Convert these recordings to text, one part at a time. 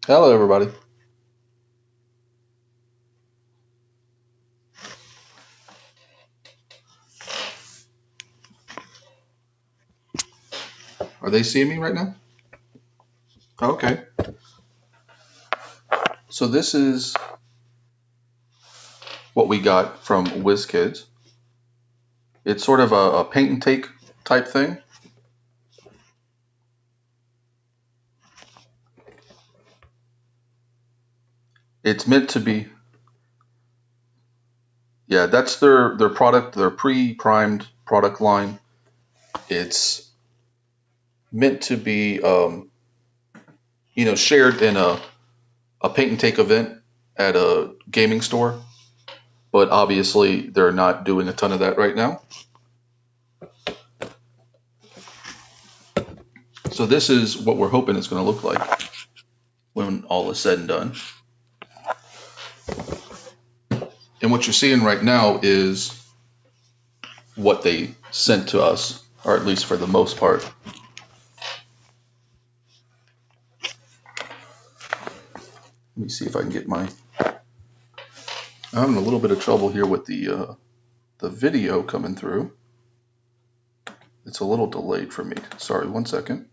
Hello, everybody. Are they seeing me right now? Okay. So this is what we got from WizKids. It's sort of a paint and take type thing. It's meant to be, yeah, that's their product, their pre-primed product line. It's meant to be, shared in a paint and take event at a gaming store. But obviously, they're not doing a ton of that right now. So this is what we're hoping it's going to look like when all is said and done. And what you're seeing right now is what they sent to us, or at least for the most part. Let me see if I can get my. I'm having a little bit of trouble here with the video coming through. It's a little delayed for me. Sorry, 1 second.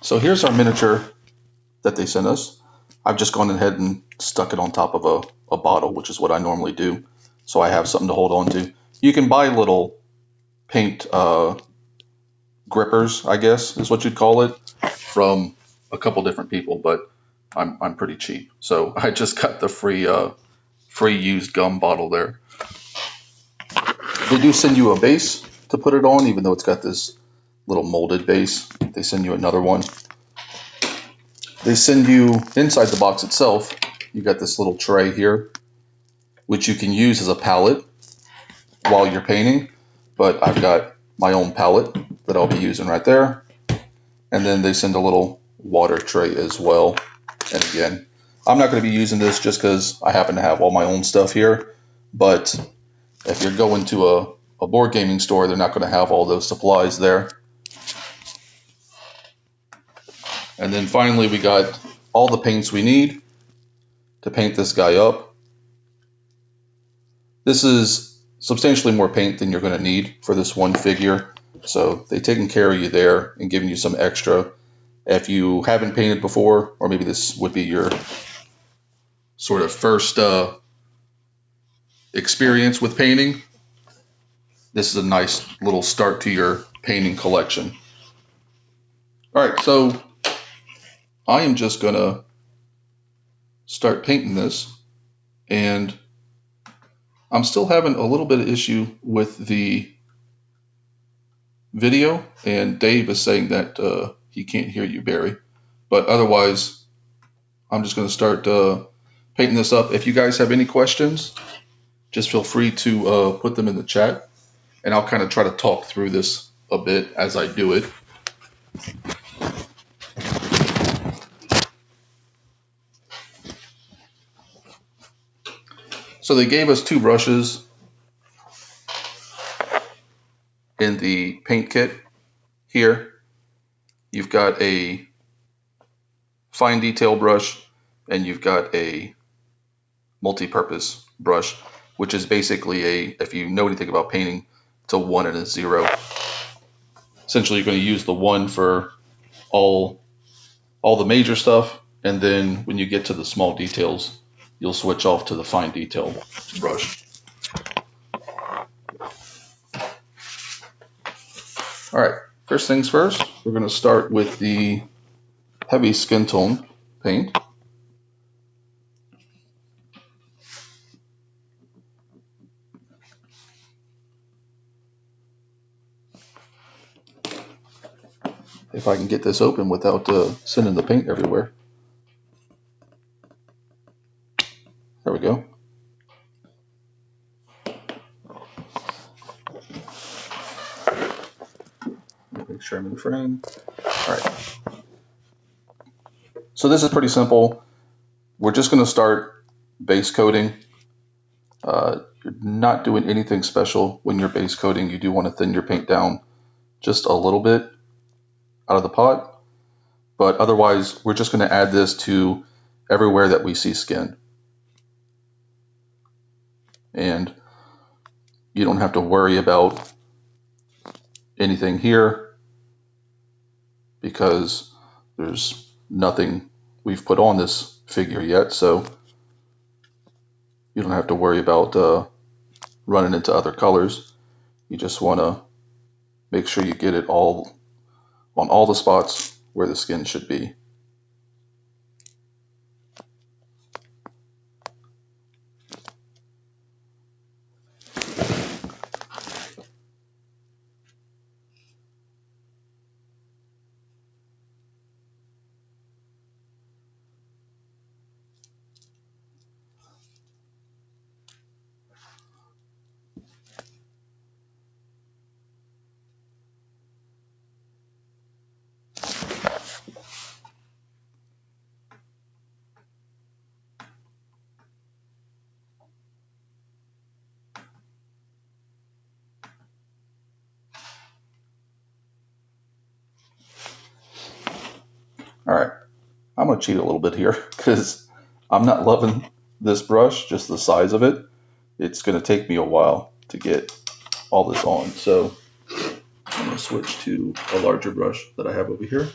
So here's our miniature that they sent us. I've just gone ahead and stuck it on top of a bottle, which is what I normally do. So I have something to hold on to. You can buy little paint grippers, I guess is what you'd call it, from a couple different people, but I'm pretty cheap. So I just got the free used gum bottle there. They do send you a base to put it on, even though it's got this little molded base. They send you another one. They send you inside the box itself. You got this little tray here, which you can use as a palette while you're painting. But I've got my own palette that I'll be using right there. And then they send a little water tray as well. And again, I'm not going to be using this just because I happen to have all my own stuff here. But if you're going to a board gaming store, they're not going to have all those supplies there. And then finally, we got all the paints we need to paint this guy up. This is substantially more paint than you're going to need for this one figure. So they've taken care of you there and giving you some extra. If you haven't painted before, or maybe this would be your sort of first experience with painting, this is a nice little start to your painting collection. All right, so I am just going to start painting this, and I'm still having a little bit of issue with the video, and Dave is saying that he can't hear you, Barry. But otherwise, I'm just going to start painting this up. If you guys have any questions, just feel free to put them in the chat, and I'll kind of try to talk through this a bit as I do it. So they gave us two brushes in the paint kit here. You've got a fine detail brush, and you've got a multi-purpose brush, which is basically if you know anything about painting, it's a 1 and a 0. Essentially, you're going to use the 1 for all the major stuff, and then when you get to the small details, you'll switch off to the fine detail brush. All right, first things first, we're going to start with the heavy skin tone paint. If I can get this open without sending the paint everywhere. There we go. sure I'm in frame. All right. So this is pretty simple. We're just going to start base coating. You're not doing anything special when you're base coating. You do want to thin your paint down just a little bit out of the pot. But otherwise, we're just going to add this to everywhere that we see skin. And you don't have to worry about anything here because there's nothing we've put on this figure yet. So you don't have to worry about running into other colors. You just want to make sure you get it all on all the spots where the skin should be. All right, I'm going to cheat a little bit here because I'm not loving this brush, just the size of it. It's going to take me a while to get all this on. So I'm going to switch to a larger brush that I have over here.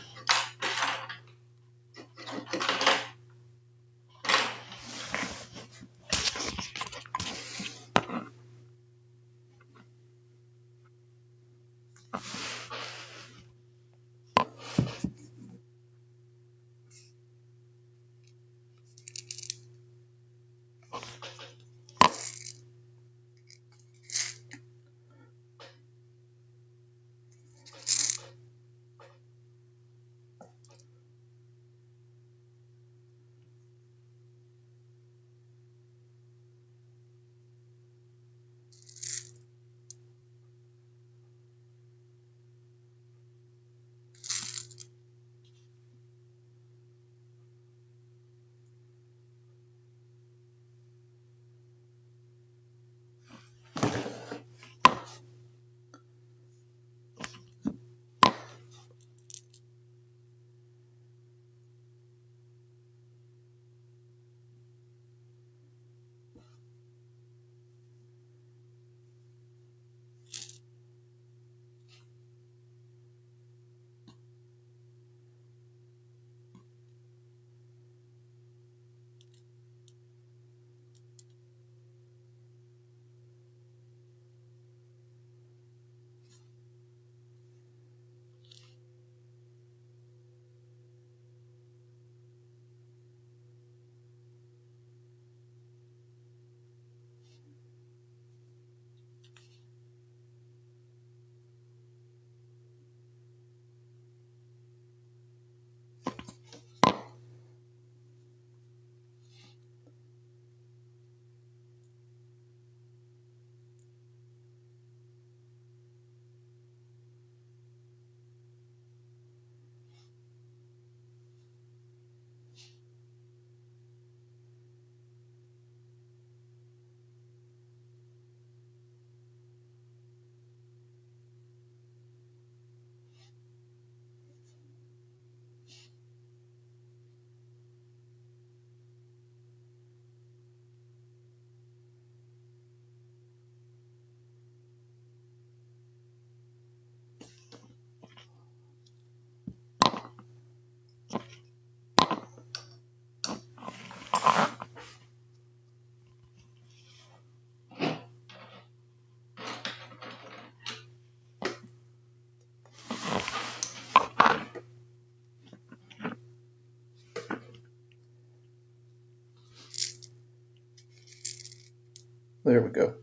There we go.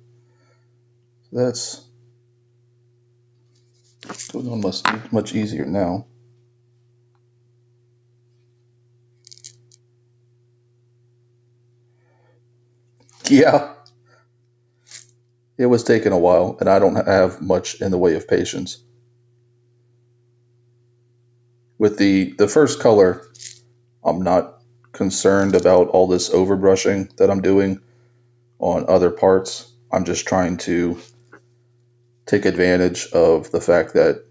That's going on much easier now. Yeah, it was taking a while, and I don't have much in the way of patience. With the first color, I'm not concerned about all this overbrushing that I'm doing on other parts. I'm just trying to take advantage of the fact that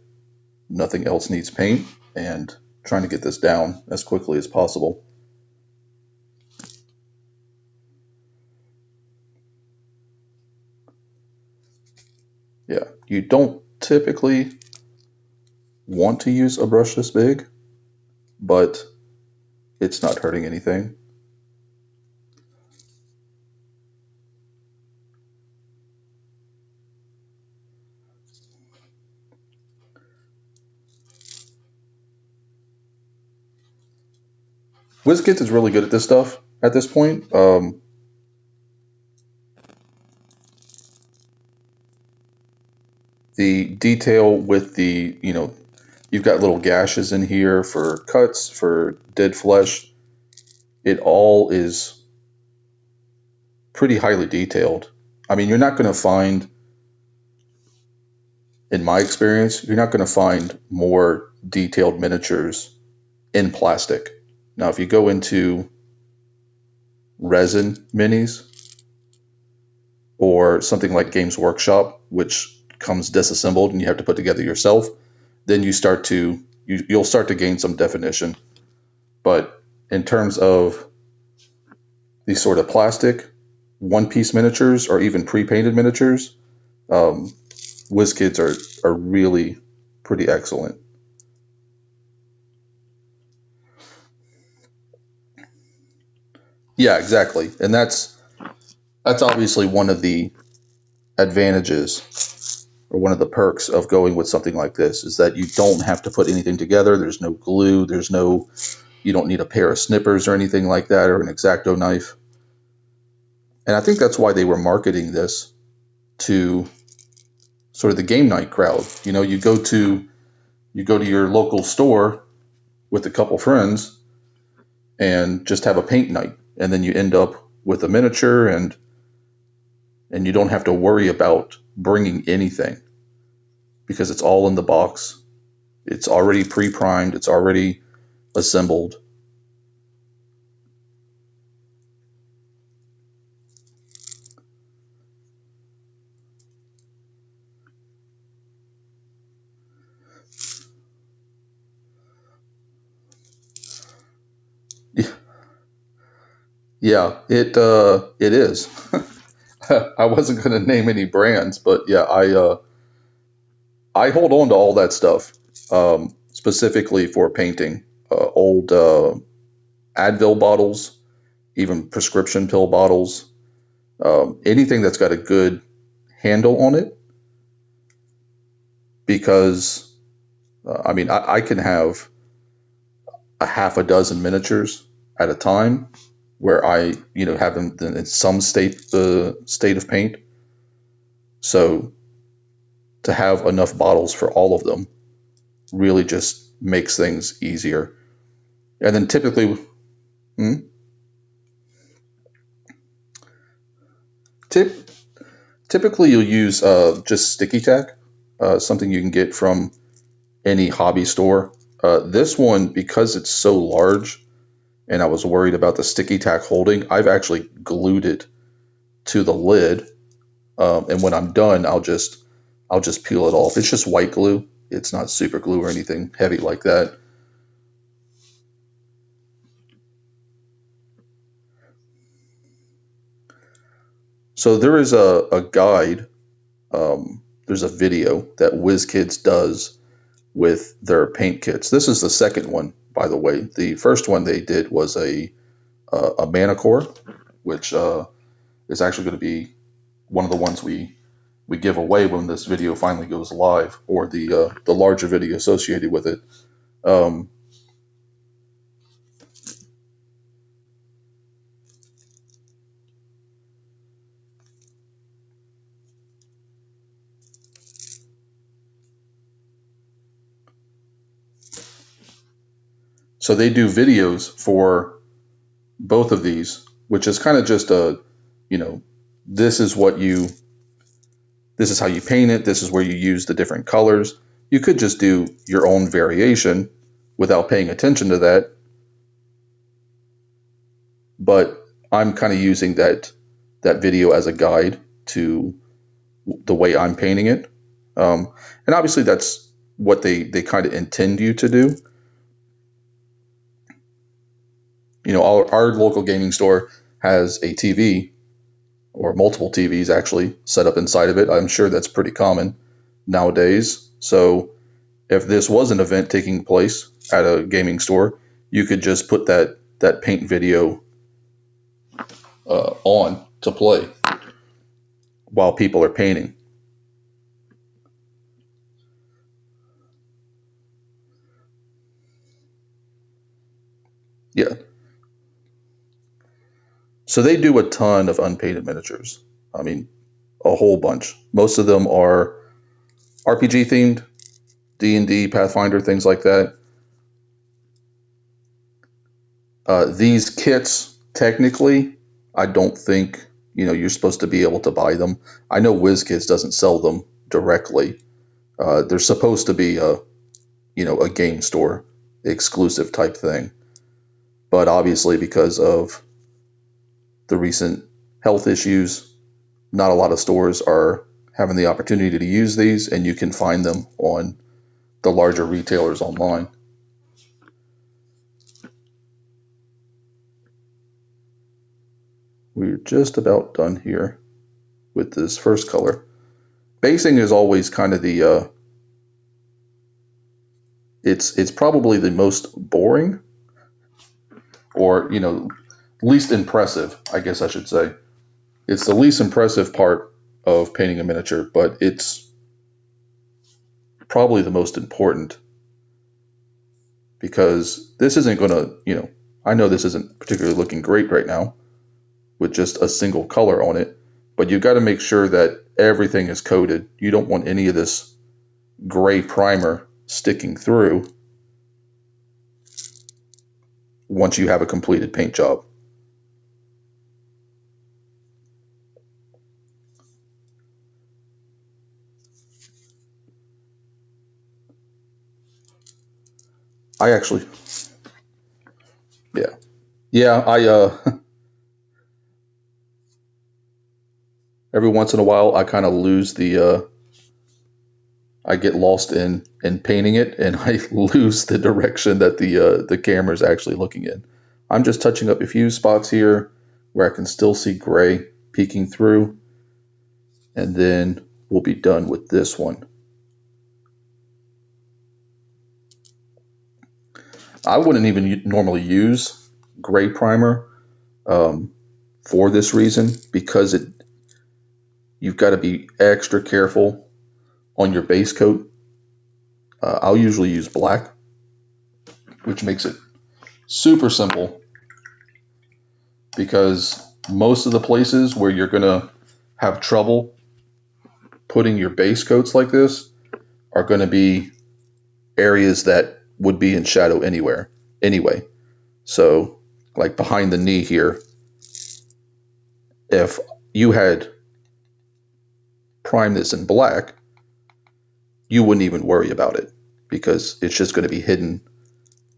nothing else needs paint and trying to get this down as quickly as possible. Yeah, you don't typically want to use a brush this big, but it's not hurting anything. WizKids is really good at this stuff at this point. The detail with the, you've got little gashes in here for cuts, for dead flesh. It all is pretty highly detailed. I mean, you're not going to find, in my experience, you're not going to find more detailed miniatures in plastic. Now, if you go into resin minis or something like Games Workshop, which comes disassembled and you have to put together yourself, then you'll start to gain some definition. But in terms of these sort of plastic one-piece miniatures or even pre-painted miniatures, WizKids are really pretty excellent. Yeah, exactly. And that's obviously one of the advantages or one of the perks of going with something like this is that you don't have to put anything together. There's no glue. You don't need a pair of snippers or anything like that, or an X-Acto knife. And I think that's why they were marketing this to sort of the game night crowd. You go to your local store with a couple friends and just have a paint night, and then you end up with a miniature, and you don't have to worry about bringing anything because it's all in the box. It's already pre-primed. It's already assembled. Yeah, it is. I wasn't going to name any brands, but yeah, I hold on to all that stuff, specifically for painting. Old Advil bottles, even prescription pill bottles, anything that's got a good handle on it. Because, I mean, I can have a half a dozen miniatures at a time where I, have them in some state of paint. So to have enough bottles for all of them really just makes things easier. And then typically, typically you'll use just sticky tack, something you can get from any hobby store. This one, because it's so large, and I was worried about the sticky tack holding, I've actually glued it to the lid. And when I'm done, I'll just peel it off. It's just white glue. It's not super glue or anything heavy like that. So there is a guide. There's a video that WizKids does with their paint kits. This is the second one, by the way. The first one they did was a Manicore, which is actually going to be one of the ones we give away when this video finally goes live, or the larger video associated with it. So they do videos for both of these, which is kind of just this is how you paint it. This is where you use the different colors. You could just do your own variation without paying attention to that, but I'm kind of using that video as a guide to the way I'm painting it. And obviously that's what they kind of intend you to do. You know, our local gaming store has a TV, or multiple TVs actually, set up inside of it. I'm sure that's pretty common nowadays. So if this was an event taking place at a gaming store, you could just put that paint video on to play while people are painting. Yeah. So they do a ton of unpainted miniatures. I mean, a whole bunch. Most of them are RPG themed, D&D, Pathfinder, things like that. These kits, technically, I don't think you're supposed to be able to buy them. I know WizKids doesn't sell them directly. They're supposed to be a game store exclusive type thing. But obviously, because of the recent health issues, not a lot of stores are having the opportunity to use these, and you can find them on the larger retailers online. We're just about done here with this first color. Basing is always kind of the it's probably the most boring, or least impressive, I guess I should say. It's the least impressive part of painting a miniature, but it's probably the most important, because this isn't going to, I know this isn't particularly looking great right now with just a single color on it, but you've got to make sure that everything is coated. You don't want any of this gray primer sticking through once you have a completed paint job. I actually, I every once in a while I kind of lose I get lost in painting it, and I lose the direction that the camera is actually looking in. I'm just touching up a few spots here where I can still see gray peeking through, and then we'll be done with this one. I wouldn't even normally use gray primer for this reason, because you've got to be extra careful on your base coat. I'll usually use black, which makes it super simple, because most of the places where you're going to have trouble putting your base coats like this are going to be areas that would be in shadow anyway. So like behind the knee here, if you had primed this in black, you wouldn't even worry about it, because it's just going to be hidden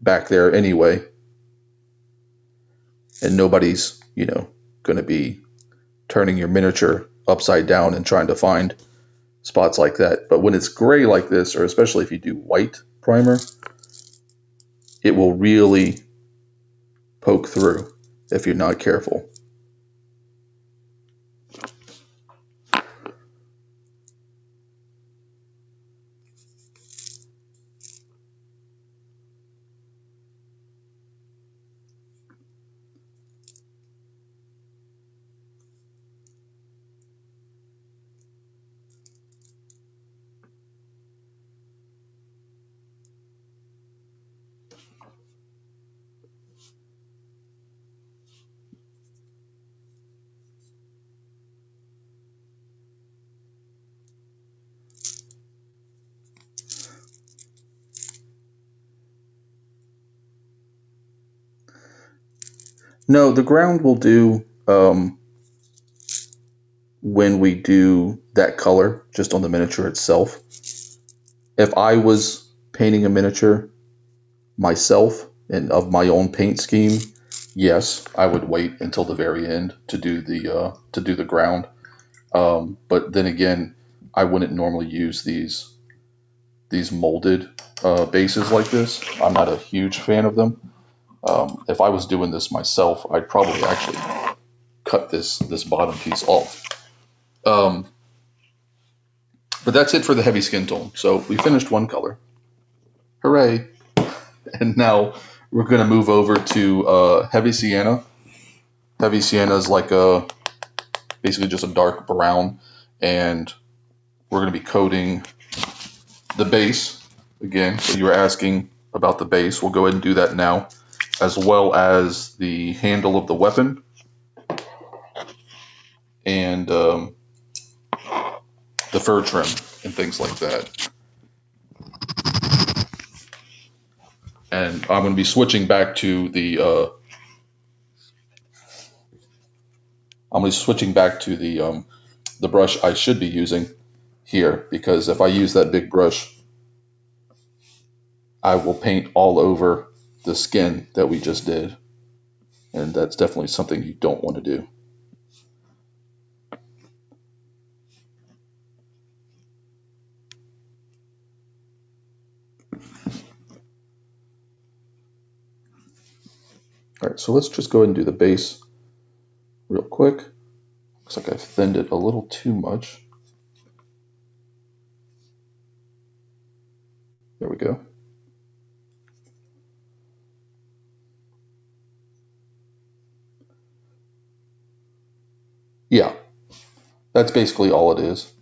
back there anyway, and nobody's going to be turning your miniature upside down and trying to find spots like that. But when it's gray like this, or especially if you do white primer, it will really poke through if you're not careful. No, the ground will do when we do that color just on the miniature itself. If I was painting a miniature myself and of my own paint scheme, yes, I would wait until the very end to do the ground. But then again, I wouldn't normally use these molded bases like this. I'm not a huge fan of them. If I was doing this myself, I'd probably actually cut this bottom piece off. But that's it for the heavy skin tone. So we finished one color. Hooray! And now we're going to move over to heavy sienna. Heavy sienna is like basically just a dark brown, and we're going to be coating the base again. So you were asking about the base. We'll go ahead and do that now, as well as the handle of the weapon and the fur trim and things like that. And I'm going to be switching back to the the brush I should be using here, because if I use that big brush, I will paint all over the skin that we just did, and that's definitely something you don't want to do. All right, so let's just go ahead and do the base real quick. Looks like I've thinned it a little too much. There we go. Yeah, that's basically all it is.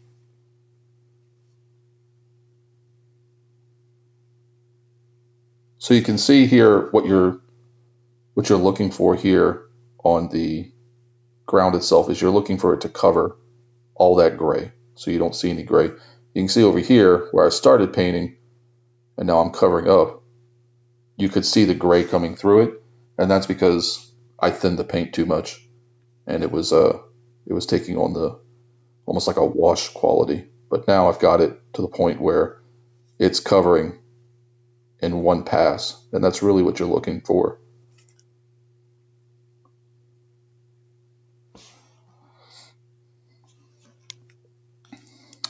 So you can see here what you're looking for here on the ground itself is you're looking for it to cover all that gray, so you don't see any gray. You can see over here where I started painting and now I'm covering up, you could see the gray coming through it, and that's because I thinned the paint too much, and it was taking on the almost like a wash quality. But now I've got it to the point where it's covering in one pass, and that's really what you're looking for.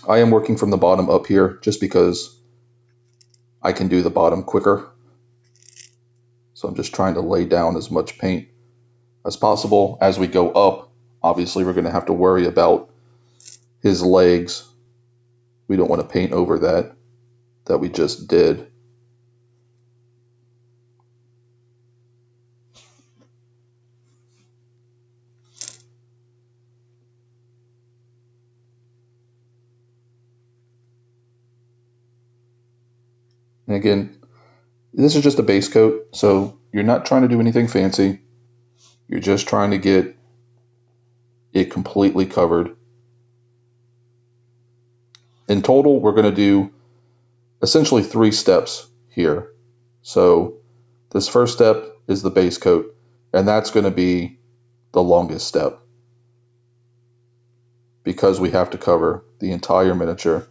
I am working from the bottom up here just because I can do the bottom quicker. So I'm just trying to lay down as much paint as possible. As we go up, obviously we're going to have to worry about his legs. We don't want to paint over that we just did. And again, this is just a base coat, so you're not trying to do anything fancy. You're just trying to get it completely covered. In total, we're going to do essentially 3 steps here. So this first step is the base coat, and that's going to be the longest step because we have to cover the entire miniature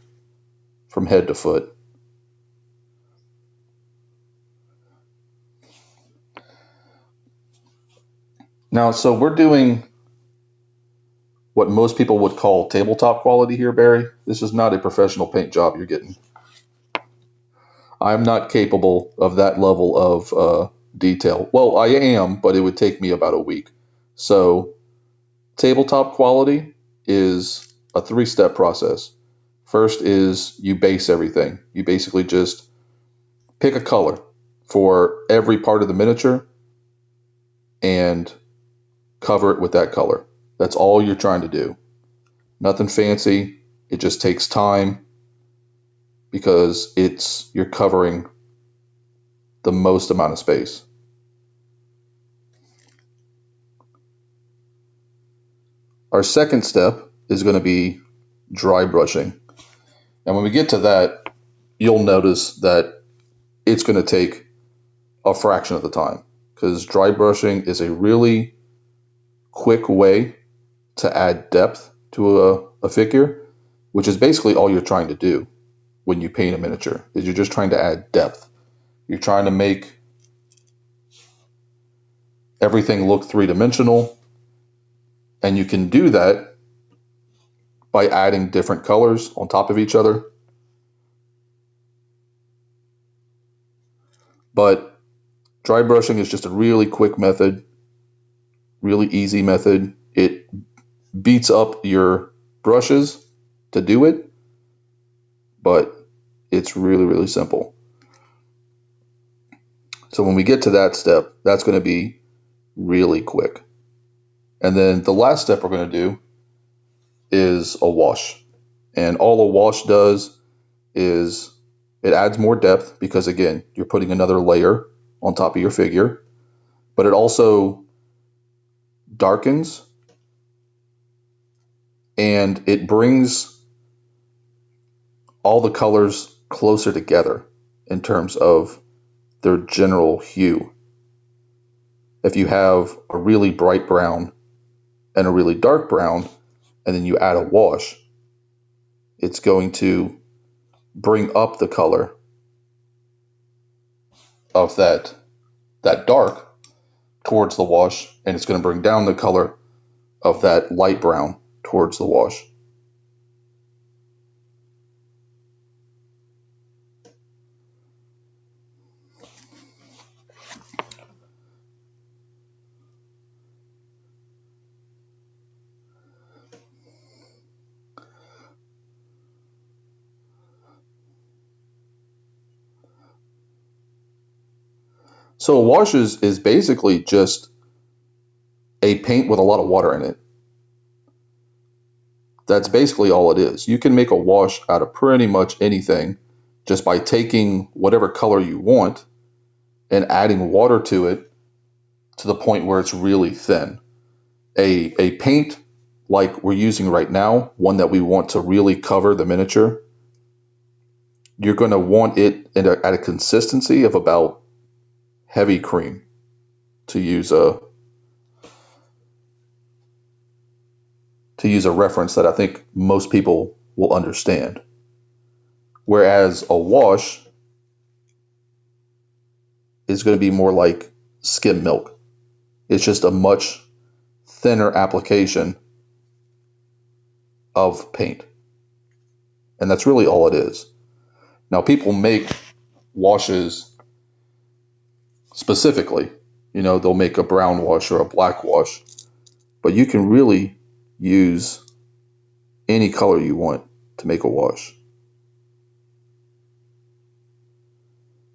from head to foot. Now, so we're doing what most people would call tabletop quality here, Barry. This is not a professional paint job you're getting. I'm not capable of that level of detail. Well, I am, but it would take me about a week. So tabletop quality is a 3-step process. First is you base everything. You basically just pick a color for every part of the miniature and cover it with that color. That's all you're trying to do. Nothing fancy. It just takes time because you're covering the most amount of space. Our second step is going to be dry brushing. And when we get to that, you'll notice that it's going to take a fraction of the time because dry brushing is a really quick way to add depth to a figure, which is basically all you're trying to do when you paint a miniature, is you're just trying to add depth. You're trying to make everything look three-dimensional. And you can do that by adding different colors on top of each other. But dry brushing is just a really quick method, really easy method. It beats up your brushes to do it, but it's really, really simple. So when we get to that step, that's going to be really quick. And then the last step we're going to do is a wash. And all a wash does is it adds more depth because, again, you're putting another layer on top of your figure, but it also darkens and it brings all the colors closer together in terms of their general hue. If you have a really bright brown and a really dark brown, and then you add a wash, it's going to bring up the color of that dark towards the wash, and it's going to bring down the color of that light brown towards the wash. So a wash is basically just a paint with a lot of water in it. That's basically all it is. You can make a wash out of pretty much anything just by taking whatever color you want and adding water to it to the point where it's really thin. A paint like we're using right now, one that we want to really cover the miniature, you're going to want it at a consistency of about heavy cream, to use a reference that I think most people will understand. Whereas a wash is going to be more like skim milk. It's just a much thinner application of paint. And that's really all it is. Now, people make washes specifically. They'll make a brown wash or a black wash. But you can really use any color you want to make a wash.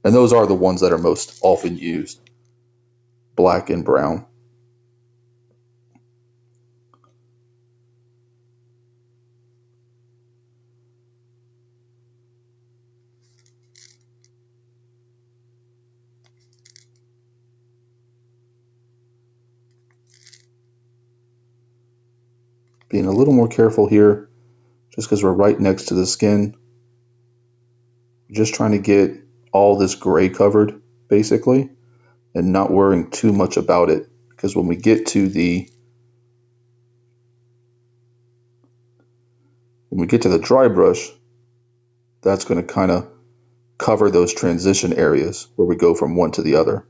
And those are the ones that are most often used, black and brown. Being a little more careful here, just because we're right next to the skin. Just trying to get all this gray covered, basically, and not worrying too much about it, because when we get to the dry brush, that's going to kind of cover those transition areas where we go from one to the other.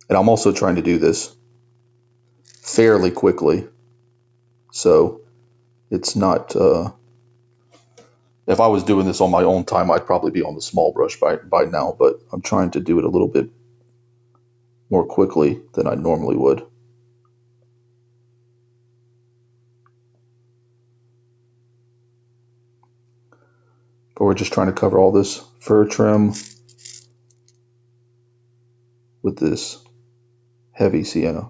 And I'm also trying to do this fairly quickly, so it's not, if I was doing this on my own time, I'd probably be on the small brush by now, but I'm trying to do it a little bit more quickly than I normally would. But we're just trying to cover all this fur trim with this heavy sienna.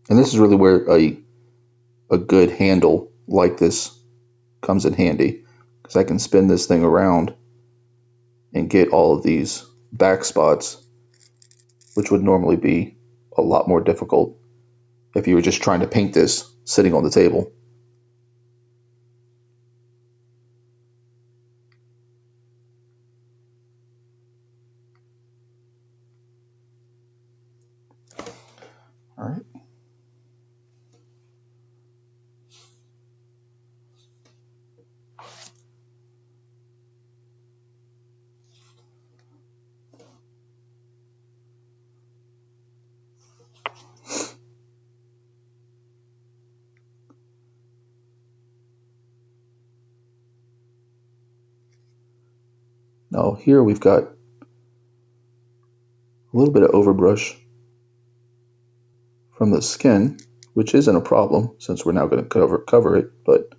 And this is really where a good handle like this comes in handy, because I can spin this thing around and get all of these back spots, which would normally be a lot more difficult if you were just trying to paint this sitting on the table. Now here we've got a little bit of overbrush from the skin, which isn't a problem since we're now going to cover it, but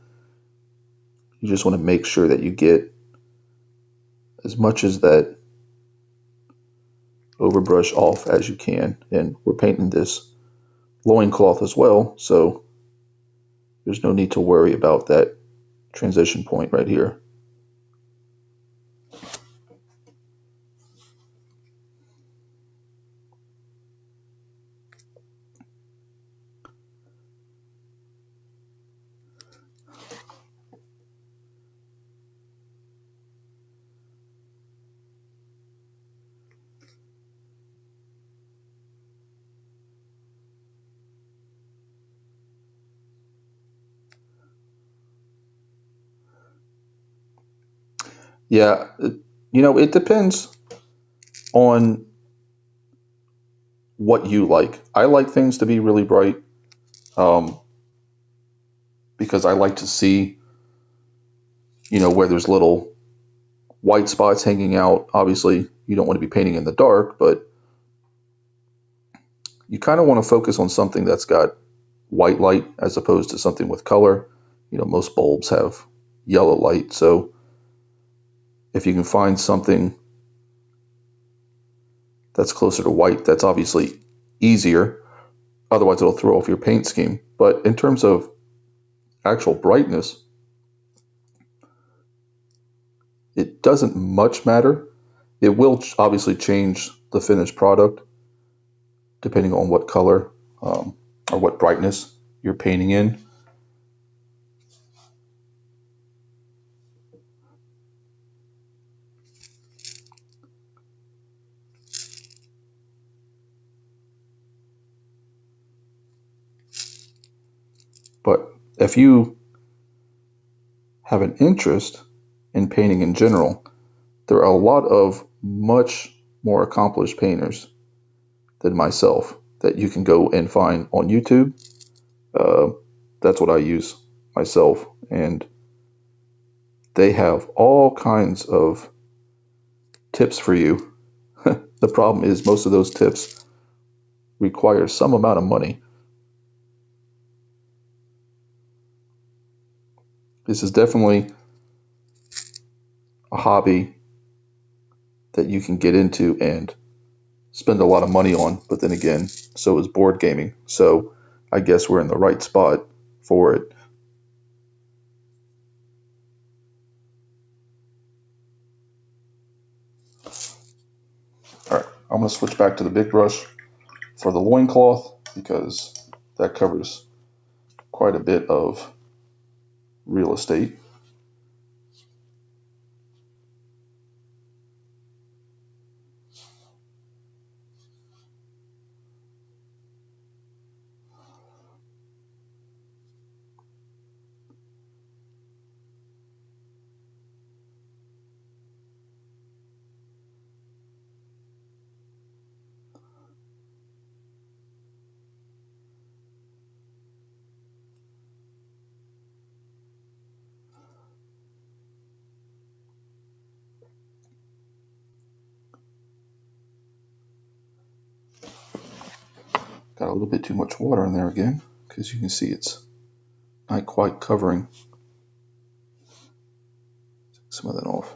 you just want to make sure that you get as much as that overbrush off as you can. And we're painting this loincloth as well, so there's no need to worry about that transition point right here. Yeah, it depends on what you like. I like things to be really bright because I like to see, where there's little white spots hanging out. Obviously, you don't want to be painting in the dark, but you kind of want to focus on something that's got white light as opposed to something with color. Most bulbs have yellow light, so if you can find something that's closer to white, that's obviously easier. Otherwise, it'll throw off your paint scheme. But in terms of actual brightness, it doesn't much matter. It will obviously change the finished product depending on what color or what brightness you're painting in. But if you have an interest in painting in general, there are a lot of much more accomplished painters than myself that you can go and find on YouTube. That's what I use myself, and they have all kinds of tips for you. The problem is most of those tips require some amount of money. This is definitely a hobby that you can get into and spend a lot of money on, but then again, so is board gaming. So I guess we're in the right spot for it. All right, I'm going to switch back to the big brush for the loincloth because that covers quite a bit of real estate. Got a little bit too much water in there again because you can see it's not quite covering. Take some of that off.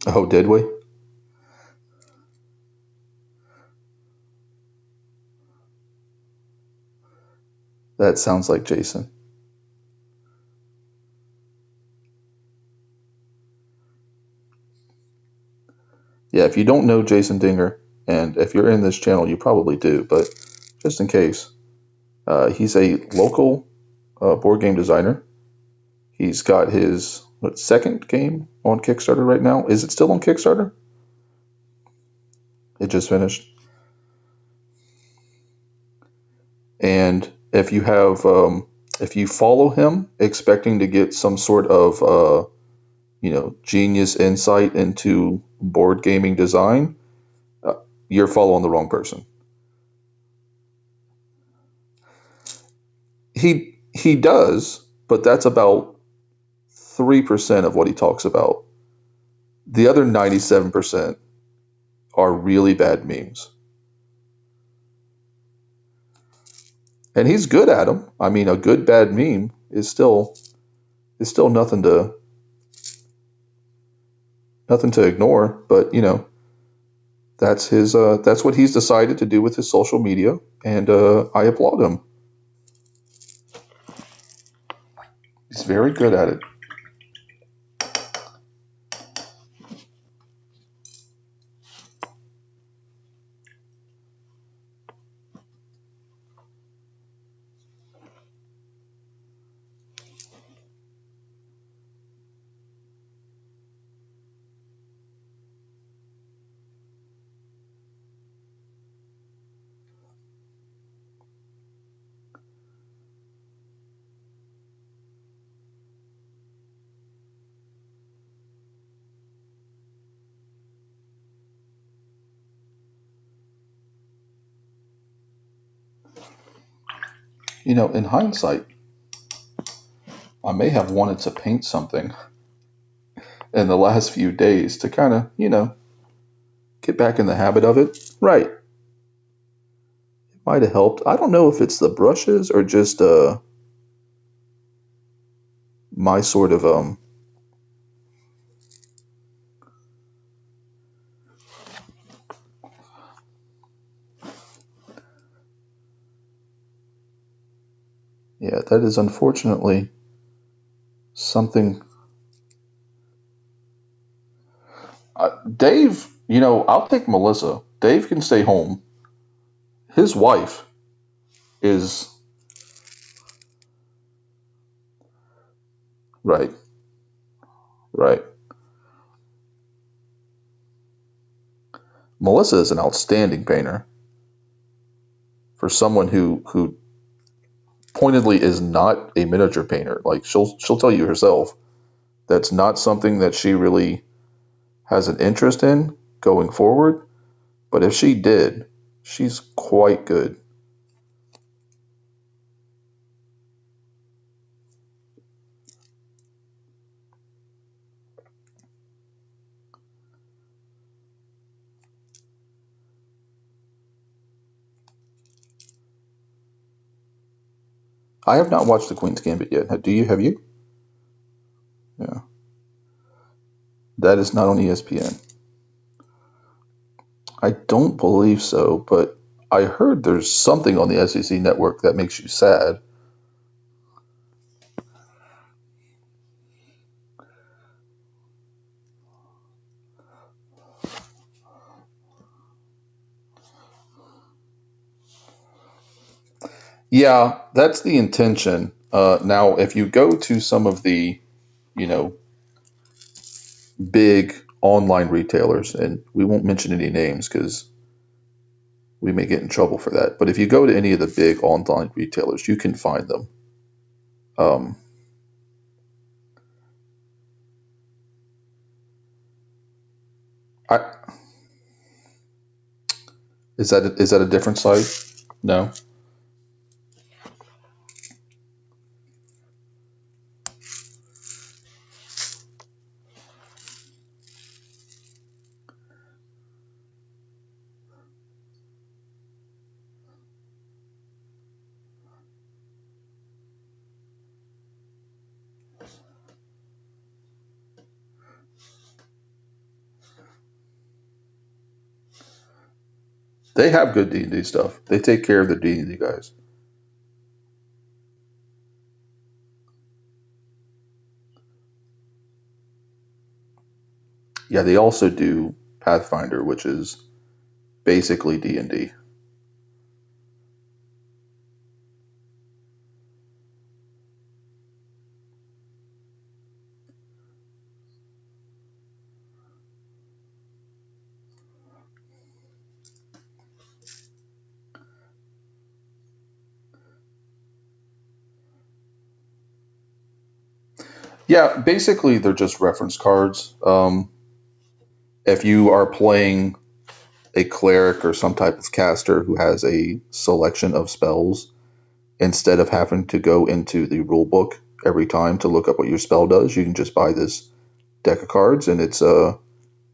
Oh, did we? That sounds like Jason. Yeah, if you don't know Jason Dinger, and if you're in this channel, you probably do, but just in case, he's a local board game designer. He's got his second game on Kickstarter right now. Is it still on Kickstarter? It just finished. And if you follow him expecting to get some sort of genius insight into board gaming design, you're following the wrong person. He He does, but that's about 3% of what he talks about. The other 97% are really bad memes. And he's good at them. I mean, a good bad meme is still nothing to ignore, but that's his that's what he's decided to do with his social media, and I applaud him. He's very good at it. In hindsight, I may have wanted to paint something in the last few days to kind of, get back in the habit of it. Right. It might have helped. I don't know if it's the brushes or just my sort of yeah, that is unfortunately something. Dave, I'll take Melissa. Dave can stay home. His wife is right, right. Melissa is an outstanding painter for someone who pointedly is not a miniature painter. Like she'll tell you herself that's not something that she really has an interest in going forward. But if she did, she's quite good. I have not watched The Queen's Gambit yet. Do you? Have you? Yeah. That is not on ESPN. I don't believe so, but I heard there's something on the SEC network that makes you sad. Yeah, that's the intention. Now, if you go to some of the, you know, big online retailers, and we won't mention any names because we may get in trouble for that. But if you go to any of the big online retailers, you can find them. Um, I, is that a different site? No. They have good D&D stuff. They take care of the D&D guys. Yeah, they also do Pathfinder, which is basically D&D. Yeah, basically they're just reference cards. If you are playing a cleric or some type of caster who has a selection of spells, instead of having to go into the rule book every time to look up what your spell does, you can just buy this deck of cards, and it's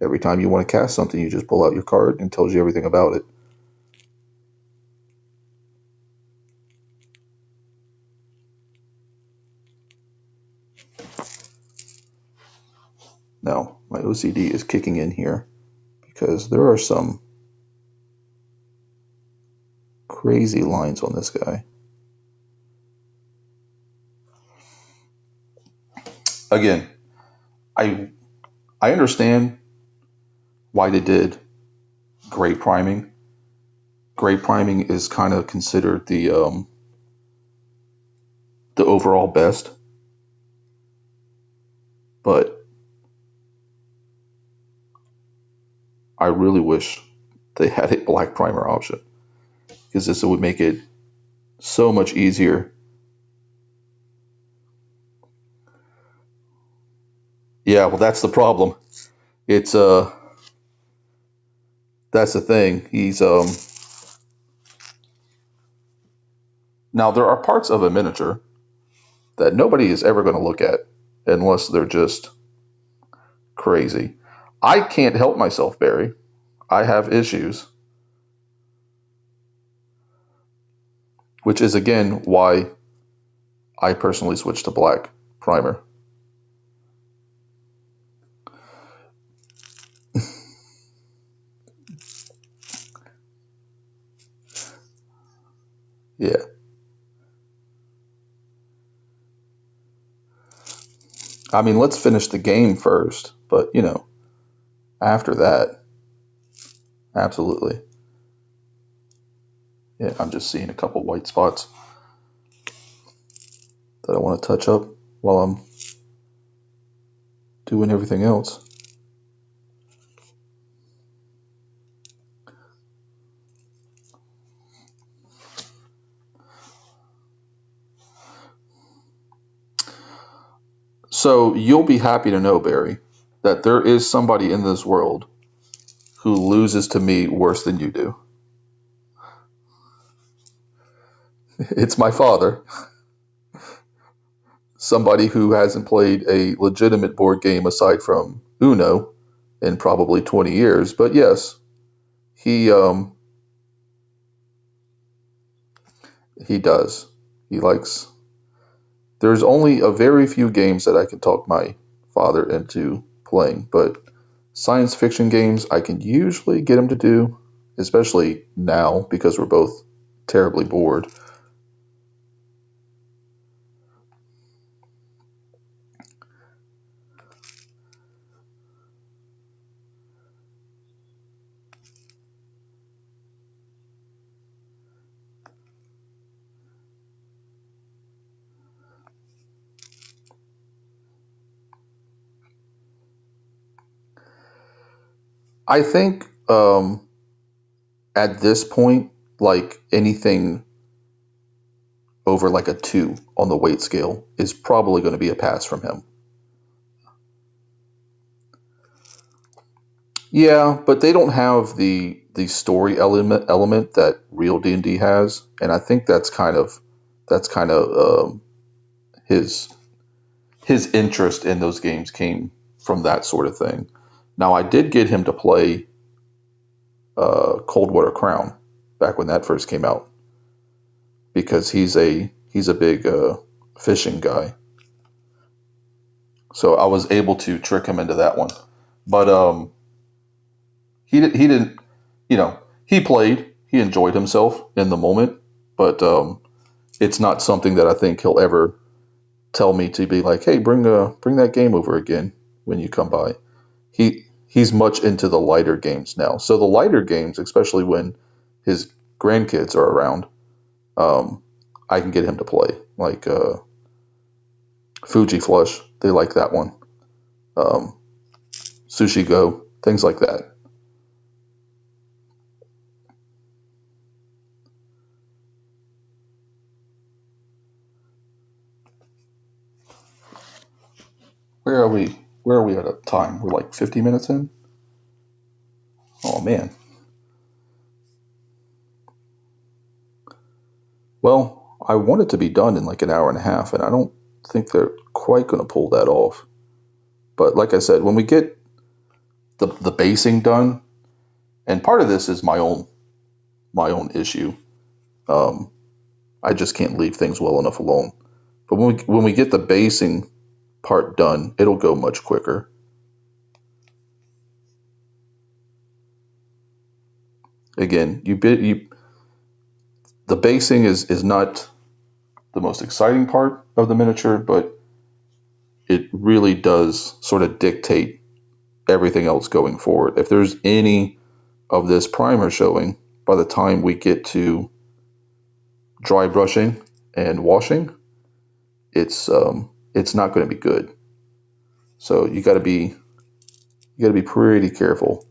every time you want to cast something, you just pull out your card and it tells you everything about it. Now, my OCD is kicking in here because there are some crazy lines on this guy. Again, I understand why they did great priming. Great priming is kind of considered the overall best, but I really wish they had a black primer option, because this would make it so much easier. Yeah, well, that's the problem. It's that's the thing. He's now there are parts of a miniature that nobody is ever going to look at unless they're just crazy. I can't help myself, Barry. I have issues, which is again why I personally switched to black primer. Yeah. I mean, let's finish the game first, but after that, absolutely. Yeah, I'm just seeing a couple white spots that I want to touch up while I'm doing everything else. So you'll be happy to know, Barry, that there is somebody in this world who loses to me worse than you do. It's my father. Somebody who hasn't played a legitimate board game aside from Uno in probably 20 years. But yes, he does. He likes. There's only a very few games that I can talk my father into playing, but science fiction games I can usually get him to do, especially now because we're both terribly bored. I think at this point, like anything over like a 2 on the weight scale is probably going to be a pass from him. Yeah, but they don't have the story element that real D&D has, and I think that's kind of his interest in those games came from that sort of thing. Now, I did get him to play Coldwater Crown back when that first came out, because he's a big fishing guy. So I was able to trick him into that one. But he didn't, he played, he enjoyed himself in the moment, but it's not something that I think he'll ever tell me to be like, hey, bring that game over again when you come by. He's much into the lighter games now. So the lighter games, especially when his grandkids are around, I can get him to play. Like Fuji Flush, they like that one. Sushi Go, things like that. Where are we? Where are we at a time? We're like 50 minutes in? Oh, man. Well, I want it to be done in like an hour and a half, and I don't think they're quite going to pull that off. But like I said, when we get the basing done, and part of this is my own issue. I just can't leave things well enough alone. But when we get the basing part done, it'll go much quicker. Again, the basing is not the most exciting part of the miniature, but it really does sort of dictate everything else going forward. If there's any of this primer showing by the time we get to dry brushing and washing, it's not going to be good. So you got to be pretty careful.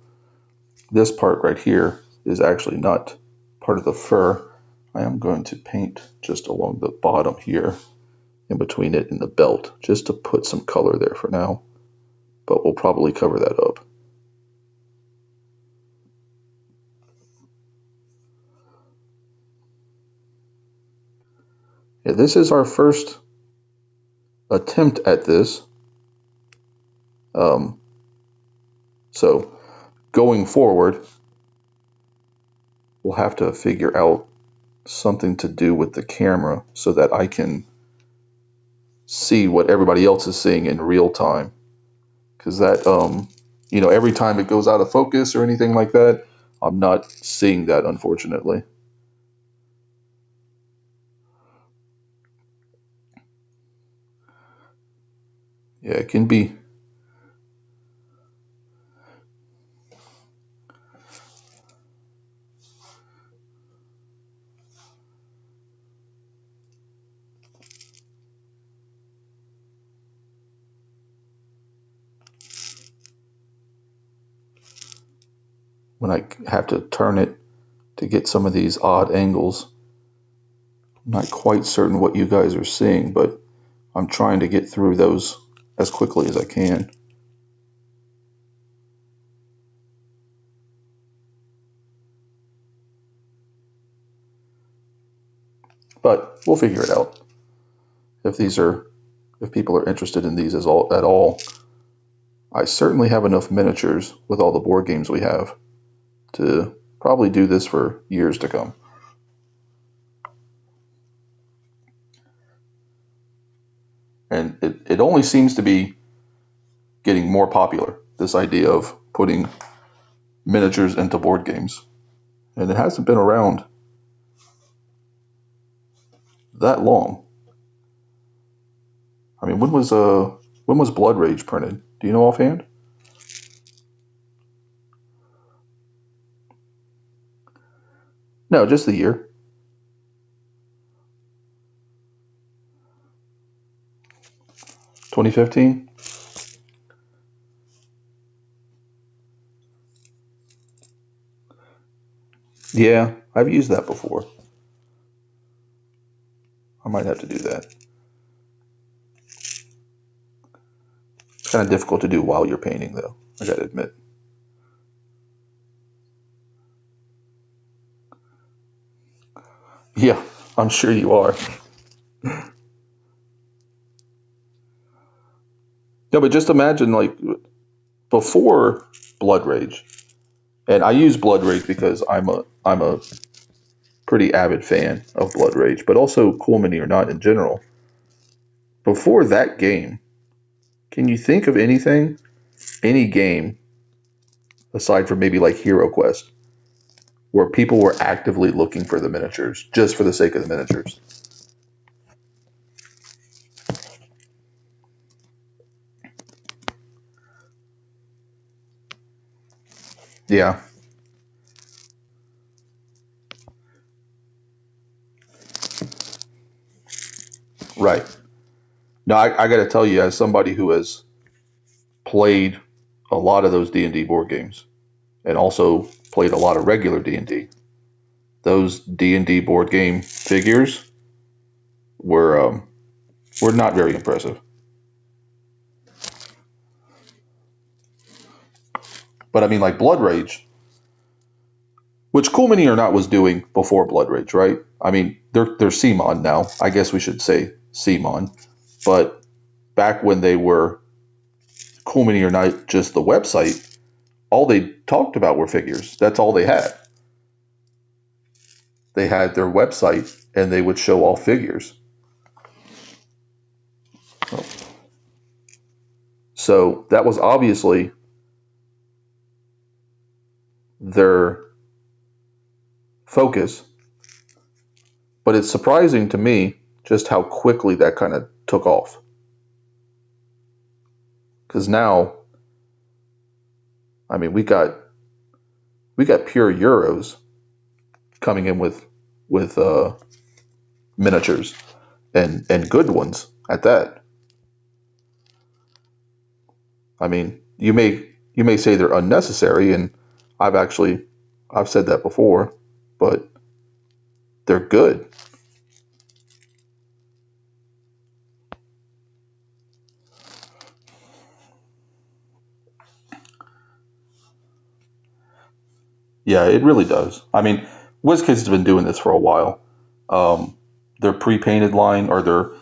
This part right here is actually not part of the fur. I am going to paint just along the bottom here, in between it and the belt, just to put some color there for now. But we'll probably cover that up. Yeah, this is our first attempt at this. So going forward, we'll have to figure out something to do with the camera so that I can see what everybody else is seeing in real time. Because that, every time it goes out of focus or anything like that, I'm not seeing that, unfortunately. Yeah, it can be. When I have to turn it to get some of these odd angles. I'm not quite certain what you guys are seeing, but I'm trying to get through those as quickly as I can. But we'll figure it out. If people are interested in these at all, I certainly have enough miniatures with all the board games we have to probably do this for years to come. And it only seems to be getting more popular, this idea of putting miniatures into board games. And it hasn't been around that long. I mean, when was Blood Rage printed? Do you know offhand? No, just the year. 2015? Yeah, I've used that before. I might have to do that. It's kind of difficult to do while you're painting, though, I gotta admit. Yeah, I'm sure you are. No, but just imagine, like, before Blood Rage, and I use Blood Rage because I'm a pretty avid fan of Blood Rage, but also Cool Mini or Not in general. Before that game, can you think of any game, aside from maybe like Hero Quest, where people were actively looking for the miniatures just for the sake of the miniatures? Yeah, right. Now I got to tell you, as somebody who has played a lot of those D&D board games and also played a lot of regular D&D, those D&D board game figures were not very impressive. But I mean, like Blood Rage, which Cool Mini or Not was doing before Blood Rage, right? I mean, they're CMON now. I guess we should say CMON. But back when they were Cool Mini or Not, just the website, all they talked about were figures. That's all they had. They had their website, and they would show all figures. So that was obviously their focus. But it's surprising to me just how quickly that kind of took off. Because now, I mean, we got pure Euros coming in with miniatures and good ones at that. I mean, you may say they're unnecessary, and I've said that before, but they're good. Yeah, it really does. I mean, WizKids has been doing this for a while. Their pre-painted line, or their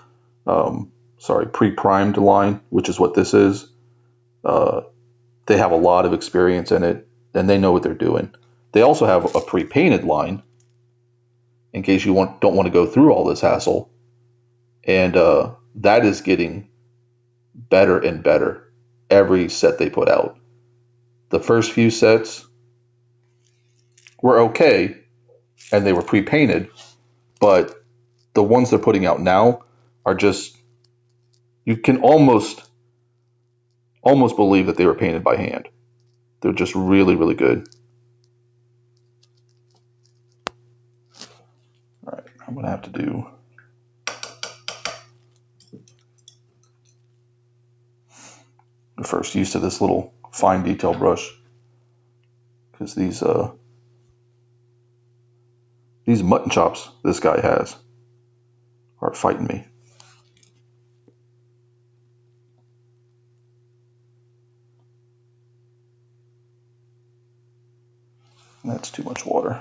pre-primed line, which is what this is. They have a lot of experience in it, and they know what they're doing. They also have a pre-painted line in case you don't want to go through all this hassle, and that is getting better and better every set they put out. The first few sets were okay, and they were pre-painted, but the ones they're putting out now are just, you can almost believe that they were painted by hand. They're just really, really good. All right, I'm going to have to do the first use of this little fine detail brush, because these mutton chops this guy has are fighting me. That's too much water.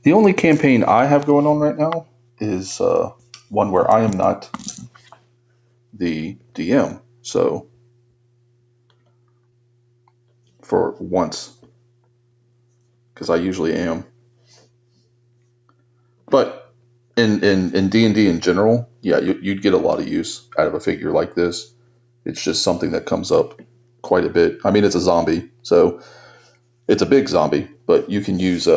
The only campaign I have going on right now is one where I am not the DM. So for once, because I usually am. But in D&D in general, yeah, you'd get a lot of use out of a figure like this. It's just something that comes up quite a bit. I mean, it's a zombie, so it's a big zombie, but you can use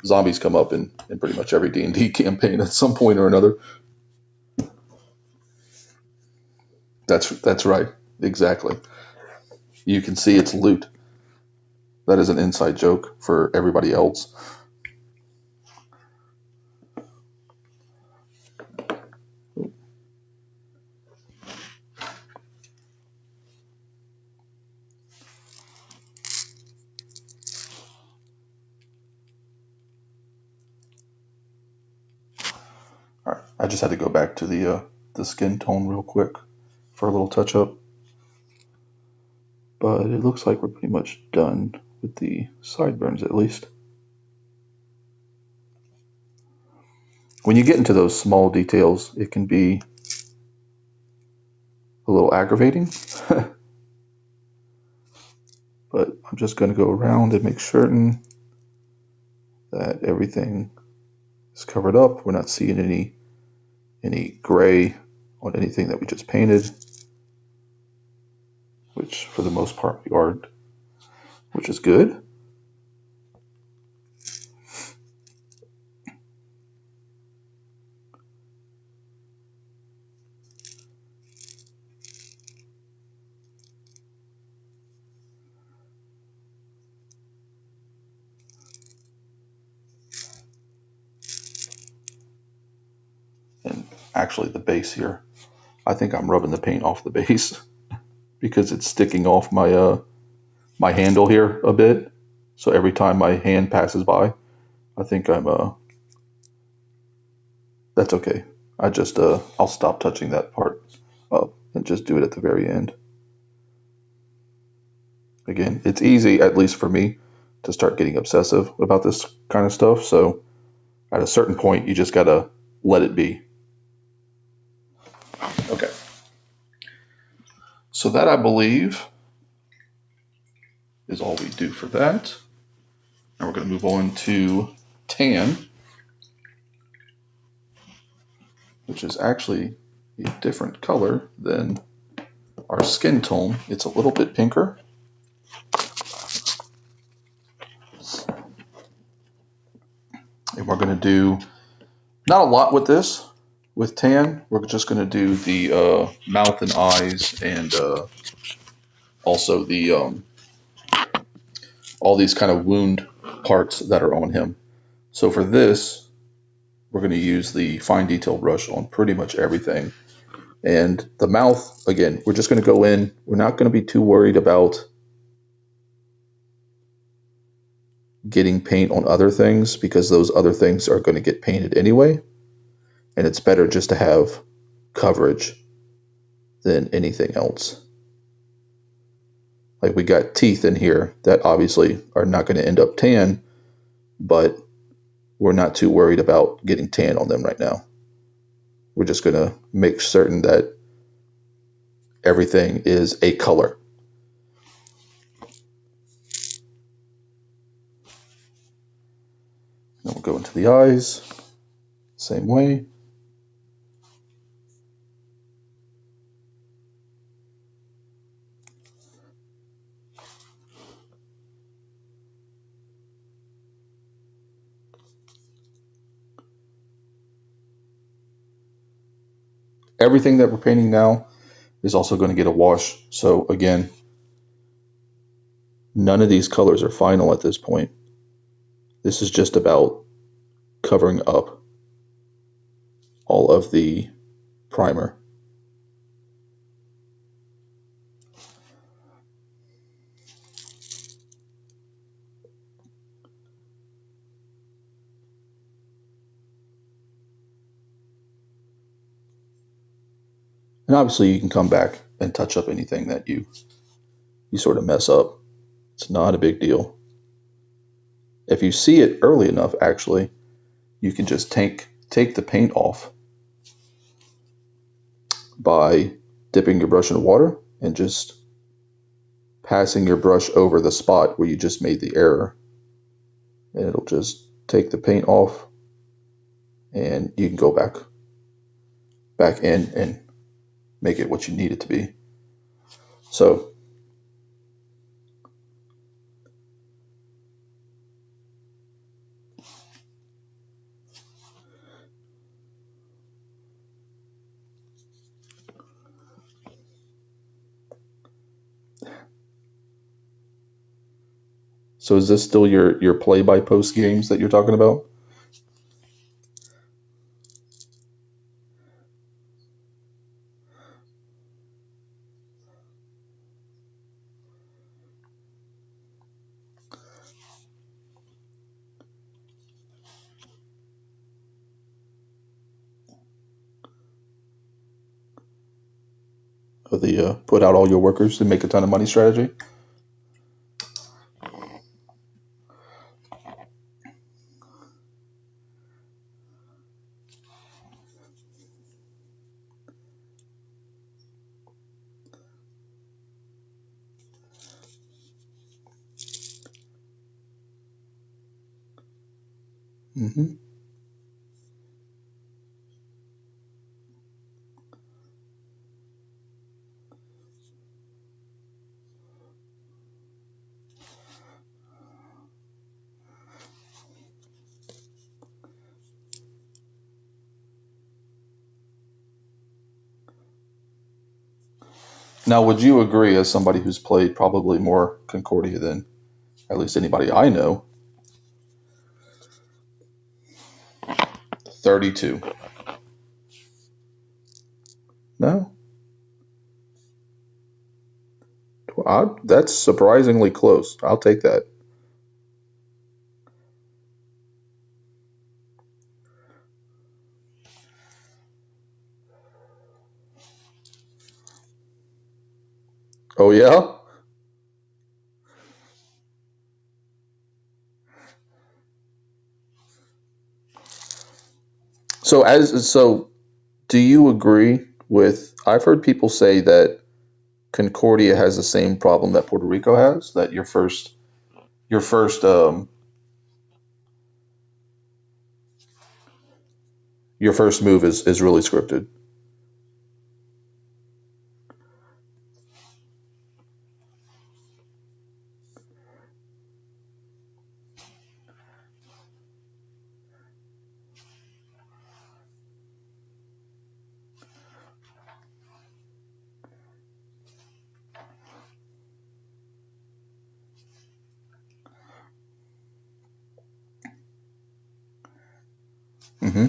zombies come up in pretty much every D&D campaign at some point or another. That's right, exactly. You can see its loot. That is an inside joke for everybody else. All right, I just had to go back to the skin tone real quick for a little touch up. But it looks like we're pretty much done with the sideburns, at least. When you get into those small details, it can be a little aggravating. But I'm just going to go around and make certain that everything is covered up. We're not seeing any gray on anything that we just painted, which for the most part we aren't, which is good. actually the base here. I think I'm rubbing the paint off the base because it's sticking off my my handle here a bit. So every time my hand passes by, I think I'm that's okay. I just I'll stop touching that part up and just do it at the very end. Again, it's easy, at least for me, to start getting obsessive about this kind of stuff. So at a certain point, you just gotta let it be. Okay. So that, I believe, is all we do for that. Now we're going to move on to tan, which is actually a different color than our skin tone. It's a little bit pinker. And we're going to do not a lot with this. With tan, we're just going to do the mouth and eyes, and also the all these kind of wound parts that are on him. So for this, we're going to use the fine detail brush on pretty much everything. And the mouth, again, we're just going to go in. We're not going to be too worried about getting paint on other things because those other things are going to get painted anyway. And it's better just to have coverage than anything else. Like we got teeth in here that obviously are not going to end up tan, but we're not too worried about getting tan on them right now. We're just going to make certain that everything is a color. Then we'll go into the eyes, same way. Everything that we're painting now is also going to get a wash. So again, none of these colors are final at this point. This is just about covering up all of the primer. And obviously you can come back and touch up anything that you sort of mess up. It's not a big deal. If you see it early enough, actually, you can just take the paint off by dipping your brush in water and just passing your brush over the spot where you just made the error. And it'll just take the paint off and you can go back in and make it what you need it to be. So is this still your play by post games that you're talking about? Of the put out all your workers and make a ton of money strategy? Mm-hmm. Now, would you agree, as somebody who's played probably more Concordia than at least anybody I know? 32. No, that's surprisingly close. I'll take that. Oh yeah. So, do you agree with? I've heard people say that Concordia has the same problem that Puerto Rico has. That your first your first move is really scripted. Hmm.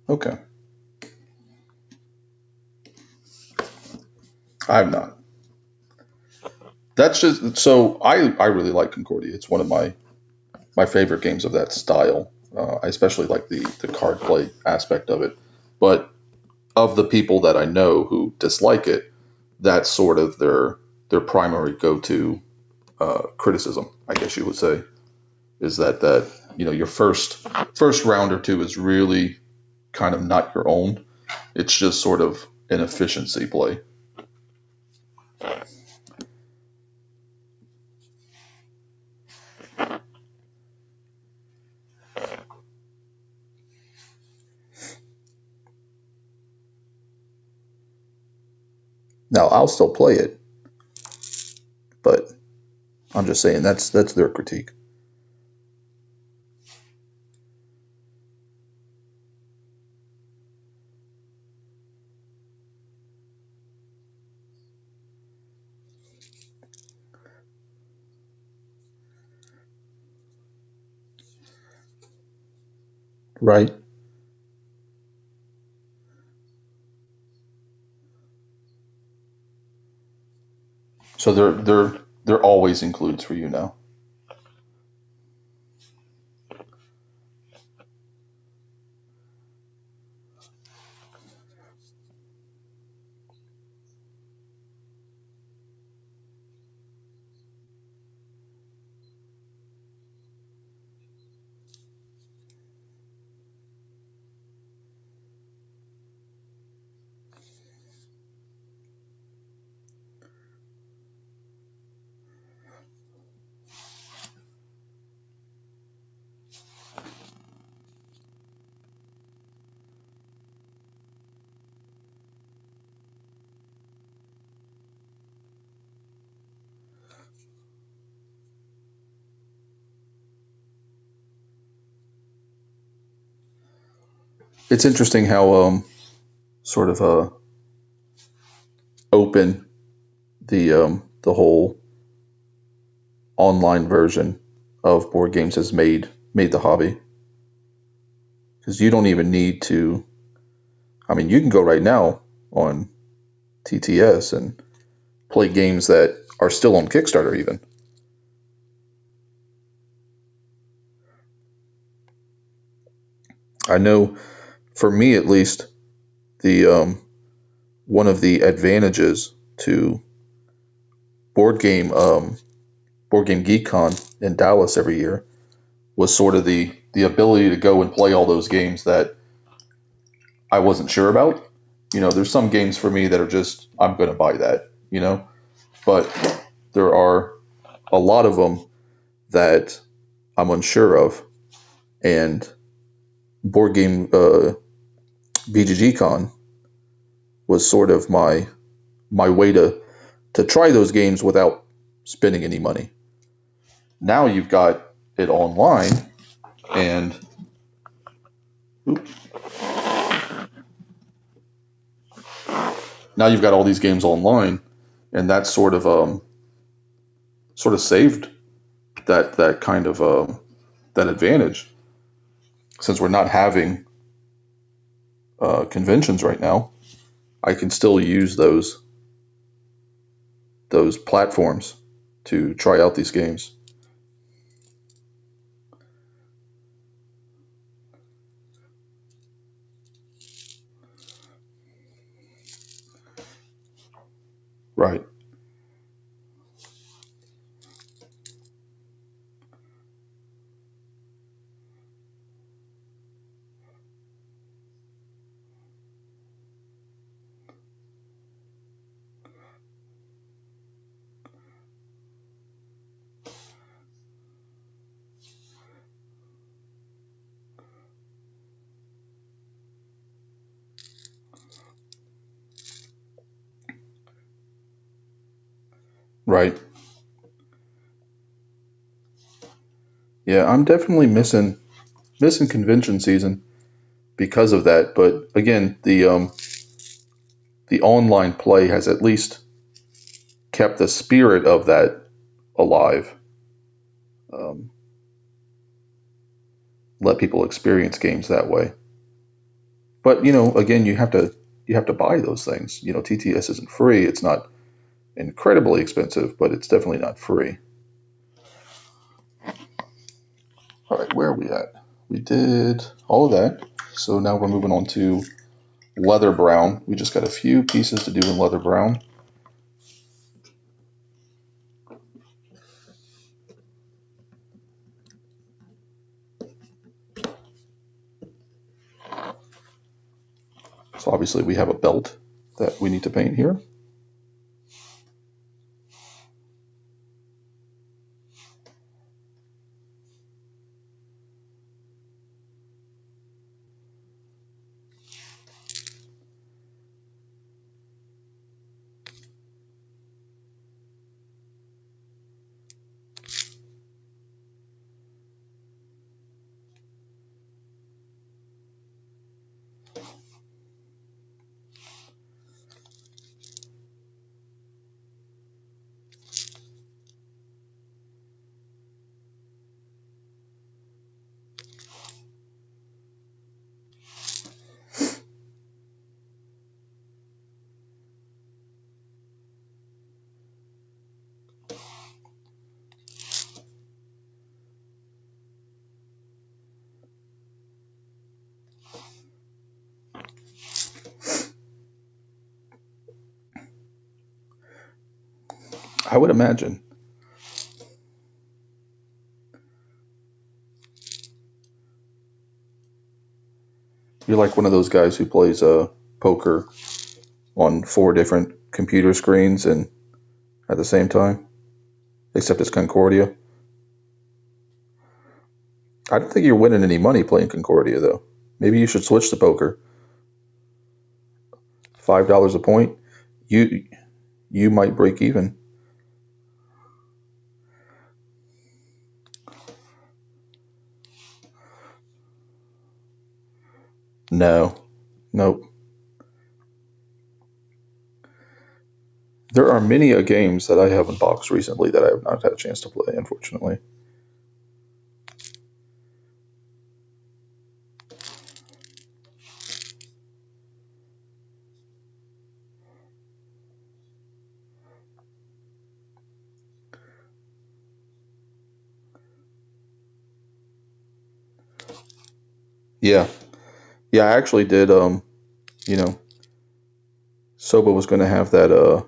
Okay, I'm not. That's just so I really like Concordia. It's one of my favorite games of that style. I especially like the card play aspect of it. But of the people that I know who dislike it, that's sort of their primary go-to criticism, I guess you would say, is that your first round or two is really kind of not your own. It's just sort of an efficiency play. Now I'll still play it, but I'm just saying that's their critique. Right. So they're always includes for you now. It's interesting how sort of open the whole online version of board games has made the hobby, because you don't even need to. I mean, you can go right now on TTS and play games that are still on Kickstarter. Even I know, for me at least, the one of the advantages to board game Board Game Geek Con in Dallas every year was sort of the ability to go and play all those games that I wasn't sure about. There's some games for me that are just, I'm going to buy that, but there are a lot of them that I'm unsure of. And Board Game BGG Con was sort of my way to try those games without spending any money. Now you've got it online, and now you've got all these games online, and that's sort of saved that kind of that advantage, since we're not having conventions right now. I can still use those platforms to try out these games. Right. Right. Yeah, I'm definitely missing convention season because of that. But again, the online play has at least kept the spirit of that alive. Um, let people experience games that way. But again, you have to buy those things. TTS isn't free. It's not incredibly expensive, but it's definitely not free. All right, where are we at? We did all of that. So now we're moving on to leather brown. We just got a few pieces to do in leather brown. So obviously we have a belt that we need to paint here. I would imagine. You're like one of those guys who plays poker on 4 different computer screens and at the same time, except it's Concordia. I don't think you're winning any money playing Concordia, though. Maybe you should switch to poker. $5 a point. You might break even. No. Nope. There are many games that I have unboxed recently that I have not had a chance to play, unfortunately. Yeah. Yeah, I actually did, Soba was going to have that, I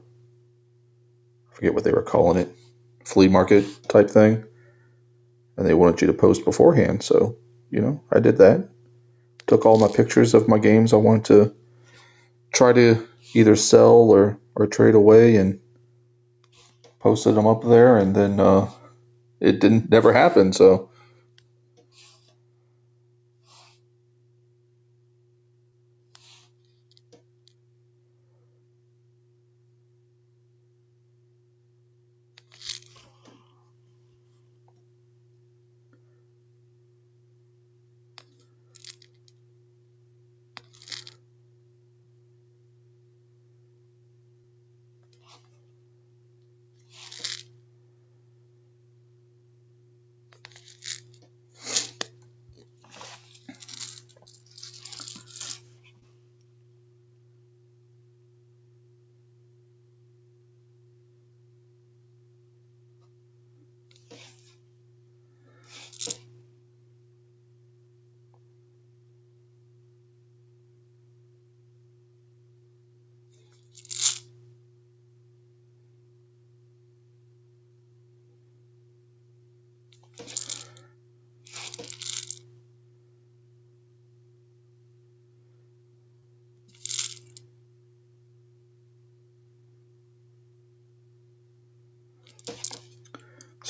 forget what they were calling it, flea market type thing, and they wanted you to post beforehand. So, I did that. Took all my pictures of my games I wanted to try to either sell or trade away, and posted them up there, and then it didn't never happen. So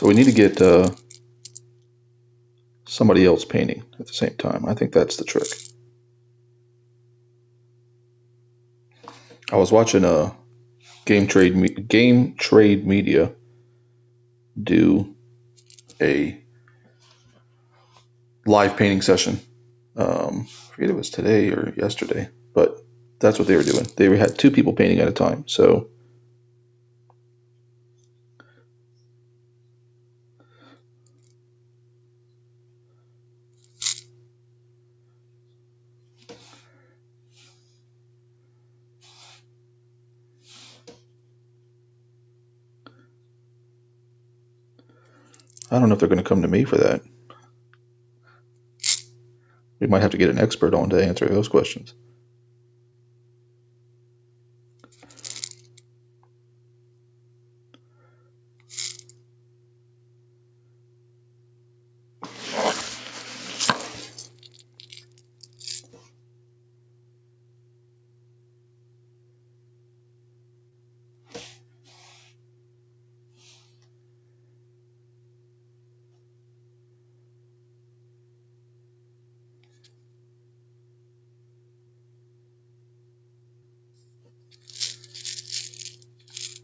we need to get somebody else painting at the same time. I think that's the trick. I was watching a Game Trade Media do a live painting session. I forget if it was today or yesterday, but that's what they were doing. They had 2 people painting at a time. So I don't know if they're going to come to me for that. We might have to get an expert on to answer those questions.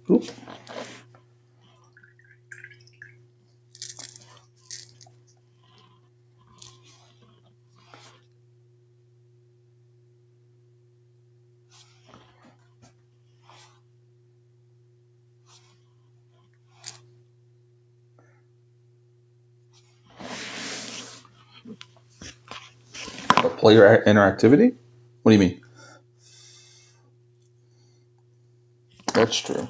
Oop. Player interactivity? What do you mean? That's true.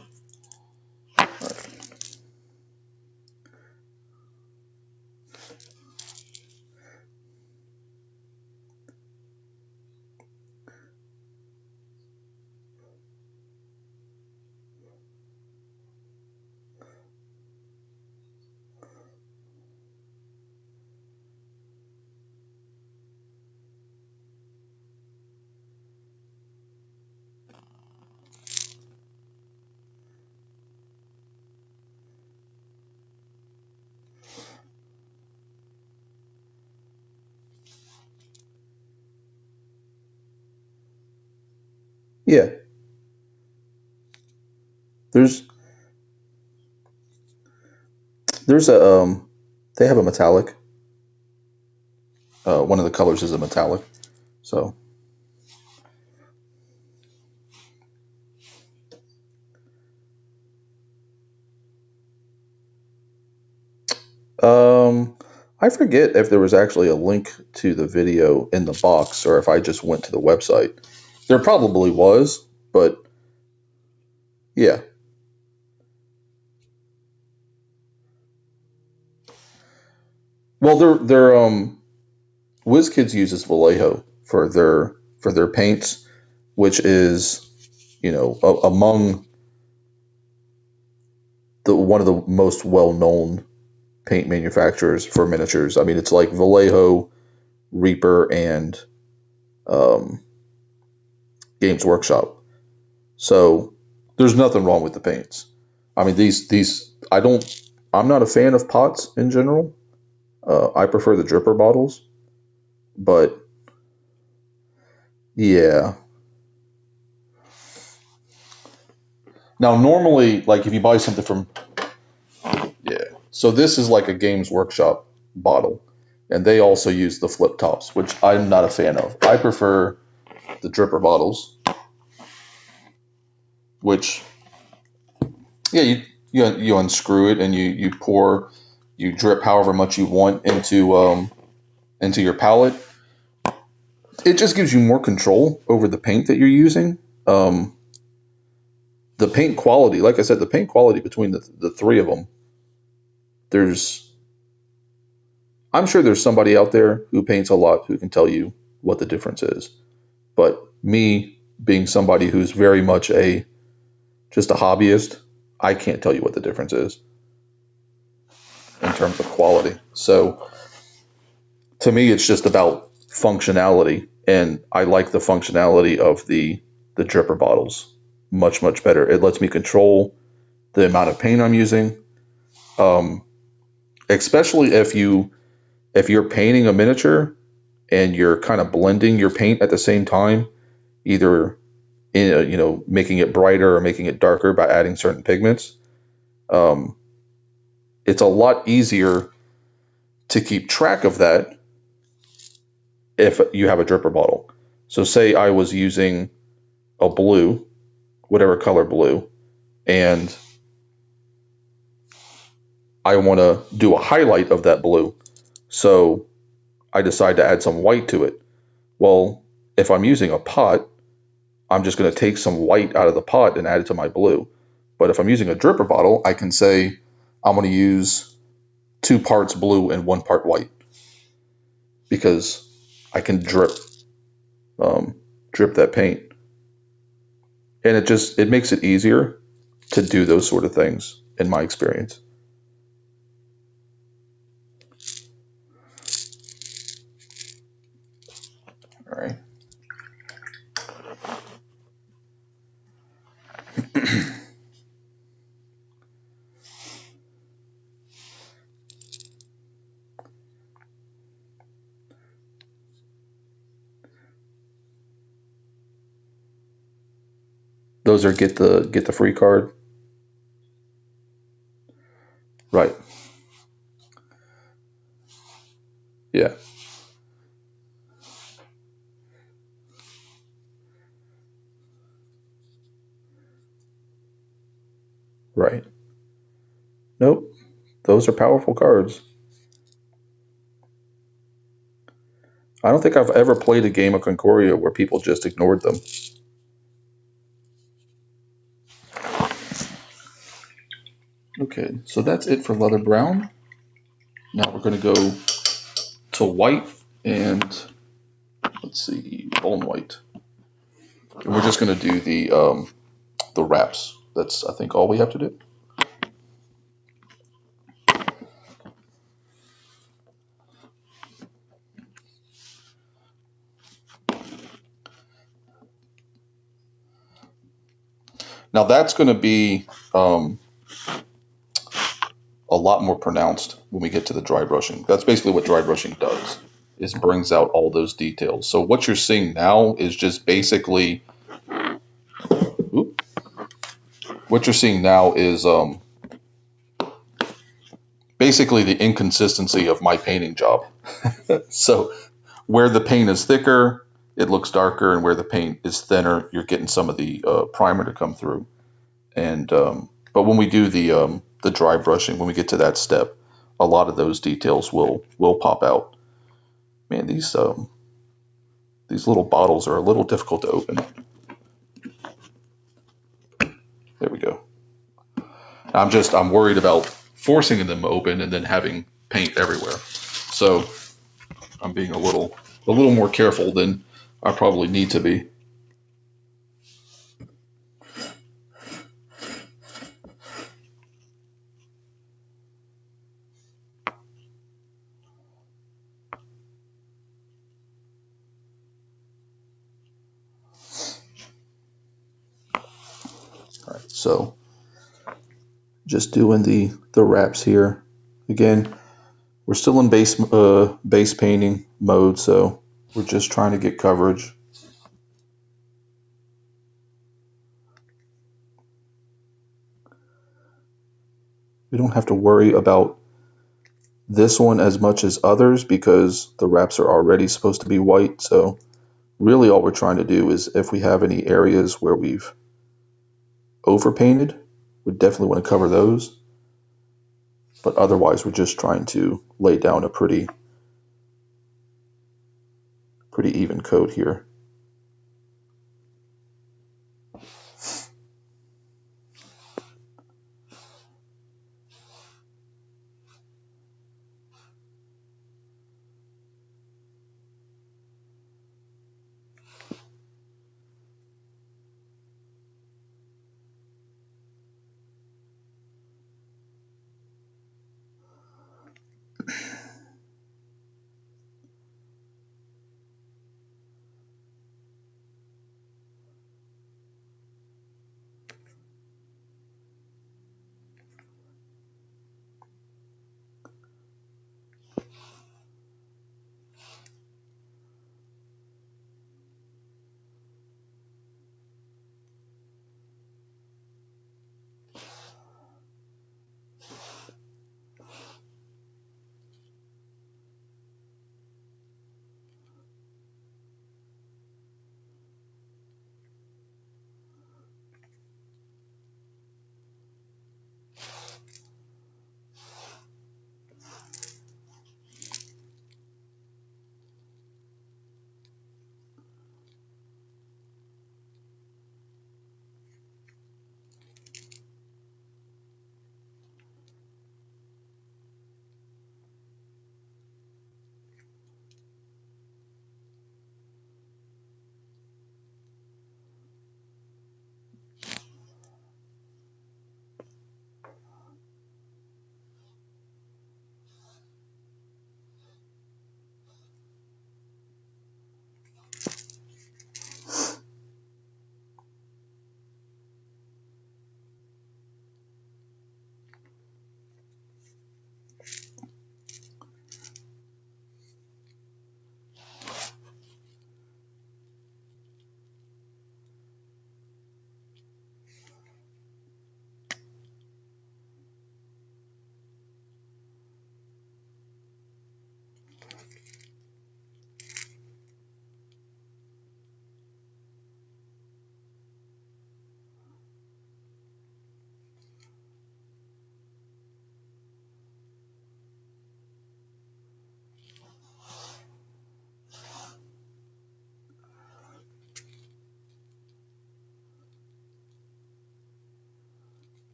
Yeah. There's a they have a metallic. One of the colors is a metallic. So I forget if there was actually a link to the video in the box or if I just went to the website. There probably was, but yeah. Well, their WizKids uses Vallejo for their paints, which is among one of the most well-known paint manufacturers for miniatures. I mean, it's like Vallejo, Reaper, and Games Workshop. So there's nothing wrong with the paints. I mean, these I'm not a fan of pots in general. I prefer the dripper bottles, but yeah. Now, normally, like if you buy something from, yeah. So this is like a Games Workshop bottle, and they also use the flip tops, which I'm not a fan of. I prefer the dripper bottles, which, yeah, you unscrew it and you pour, you drip however much you want into your palette. It just gives you more control over the paint that you're using. The paint quality, like I said, the paint quality between the three of them, I'm sure there's somebody out there who paints a lot who can tell you what the difference is. But me being somebody who's very much just a hobbyist, I can't tell you what the difference is in terms of quality. So to me, it's just about functionality, and I like the functionality of the dripper bottles much, much better. It lets me control the amount of paint I'm using, especially if you're painting a miniature and you're kind of blending your paint at the same time, either making it brighter or making it darker by adding certain pigments. It's a lot easier to keep track of that if you have a dripper bottle. So say I was using a blue, whatever color blue, and I want to do a highlight of that blue. So I decide to add some white to it. Well, if I'm using a pot, I'm just going to take some white out of the pot and add it to my blue. But if I'm using a dripper bottle, I can say I'm going to use 2 parts blue and 1 part white, because I can drip that paint. And it makes it easier to do those sort of things, in my experience. All right. Those are get the free card. Right. Yeah. Right. Nope. Those are powerful cards. I don't think I've ever played a game of Concordia where people just ignored them. Okay, so that's it for leather brown. Now we're going to go to white and, let's see, bone white. And we're just going to do the wraps. That's, I think, all we have to do. Now that's going to be a lot more pronounced when we get to the dry brushing. That's basically what dry brushing does, is brings out all those details. So what you're seeing now is just basically, what you're seeing now is basically the inconsistency of my painting job. So where the paint is thicker, it looks darker, and where the paint is thinner, you're getting some of the primer to come through. And but when we do the dry brushing, when we get to that step, a lot of those details will pop out. Man, these little bottles are a little difficult to open. There we go. I'm worried about forcing them open and then having paint everywhere. So I'm being a little more careful than I probably need to be. So just doing the wraps here. Again, we're still in base painting mode, so we're just trying to get coverage. We don't have to worry about this one as much as others because the wraps are already supposed to be white. So really all we're trying to do is if we have any areas where we've overpainted, we definitely want to cover those. But otherwise we're just trying to lay down a pretty even coat here.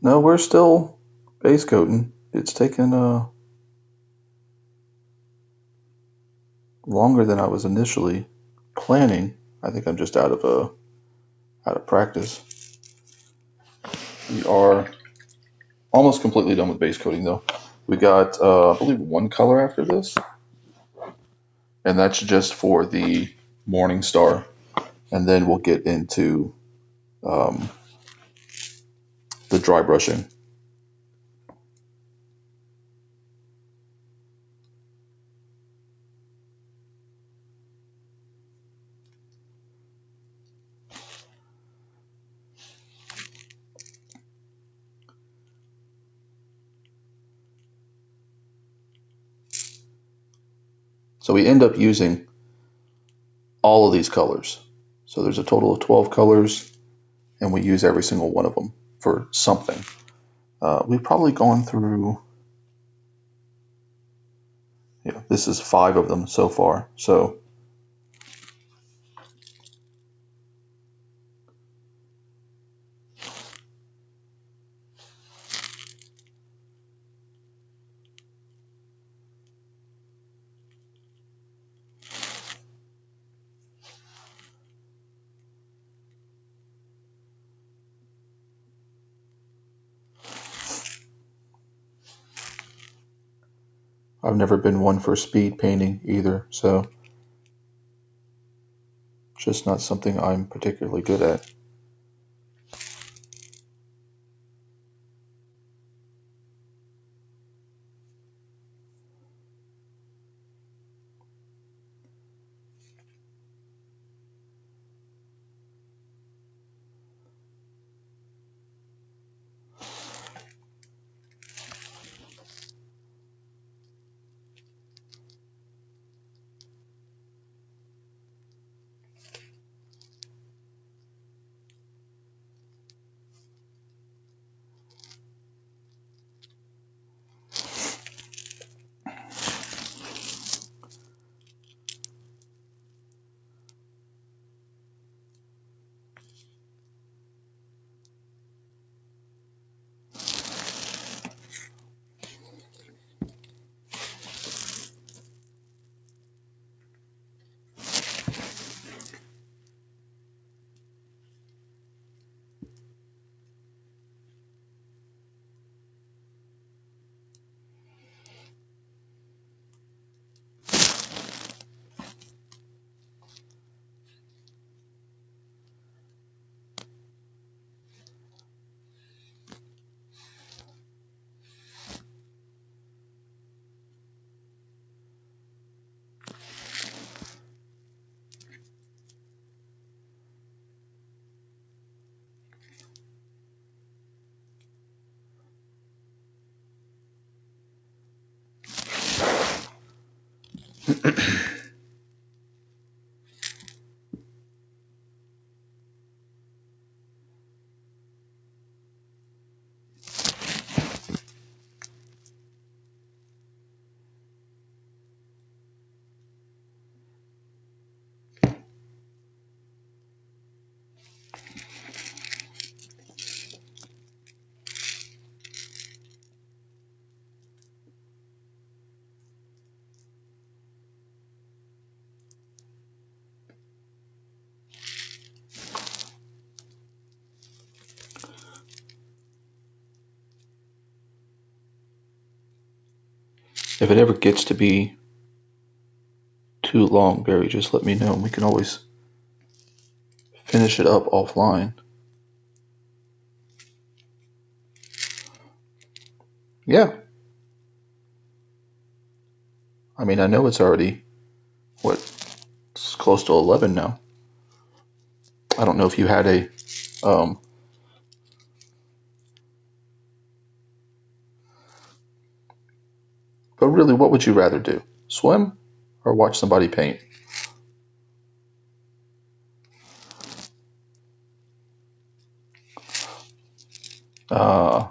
No, we're still base coating. It's taken longer than I was initially planning. I think I'm just out of practice. We are almost completely done with base coating though. We got I believe one color after this, and that's just for the Morning Star, and then we'll get into um, the dry brushing. So we end up using all of these colors. So there's a total of 12 colors, and we use every single one of them for something. We've probably gone through, this is 5 of them so far. So I've never been one for speed painting either, so just not something I'm particularly good at. If it ever gets to be too long, Barry, just let me know, and we can always finish it up offline. Yeah. I mean, I know it's already, it's close to 11 now. I don't know if you had um, but really, what would you rather do? Swim or watch somebody paint? Uh,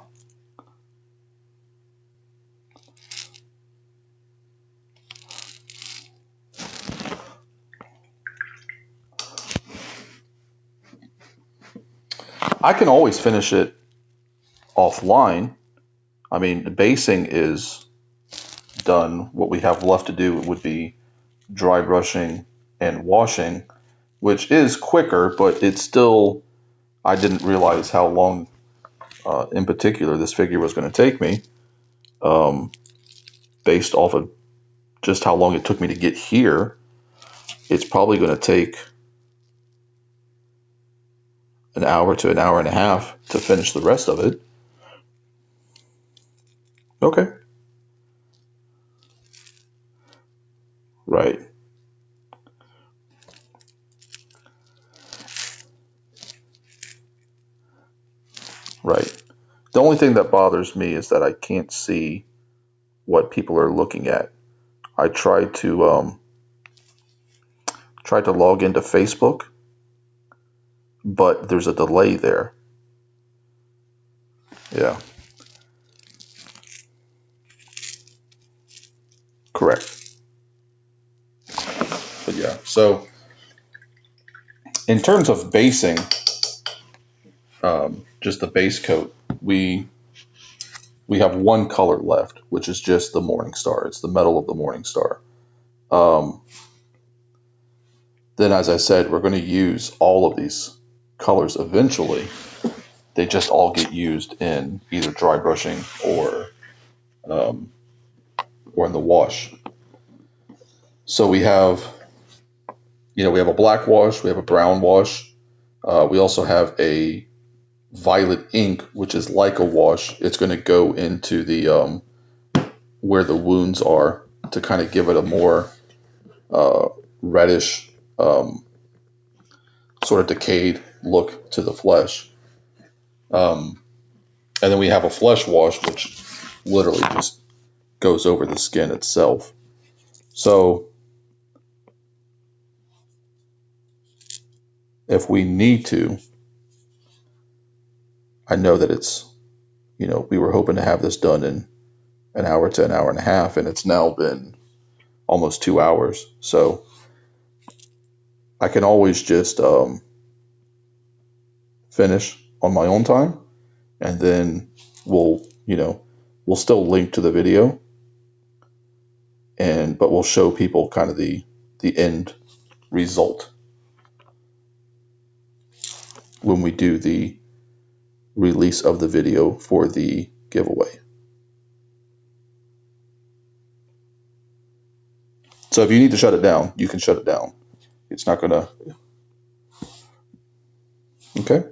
I can always finish it offline, I mean, the basing is done. What we have left to do would be dry brushing and washing, which is quicker, but it's still, I didn't realize how long in particular this figure was going to take me, based off of just how long it took me to get here. It's probably going to take an hour to an hour and a half to finish the rest of it. Okay. Right. Right. The only thing that bothers me is that I can't see what people are looking at. I tried to log into Facebook, but there's a delay there. Yeah. Correct. But yeah, so in terms of basing, just the base coat, we have one color left, which is just the Morning Star. It's the metal of the Morning Star. Then, as I said, we're going to use all of these colors eventually. They just all get used in either dry brushing or in the wash. So we have, we have a black wash, we have a brown wash. We also have a violet ink, which is like a wash. It's going to go into the where the wounds are to kind of give it a more reddish, sort of decayed look to the flesh. And then we have a flesh wash, which literally just goes over the skin itself. So if we need to, I know that it's, we were hoping to have this done in an hour to an hour and a half, and it's now been almost 2 hours. So I can always just finish on my own time, and then we'll still link to the video, but we'll show people kind of the end result when we do the release of the video for the giveaway. So if you need to shut it down, you can shut it down. It's not gonna. Okay.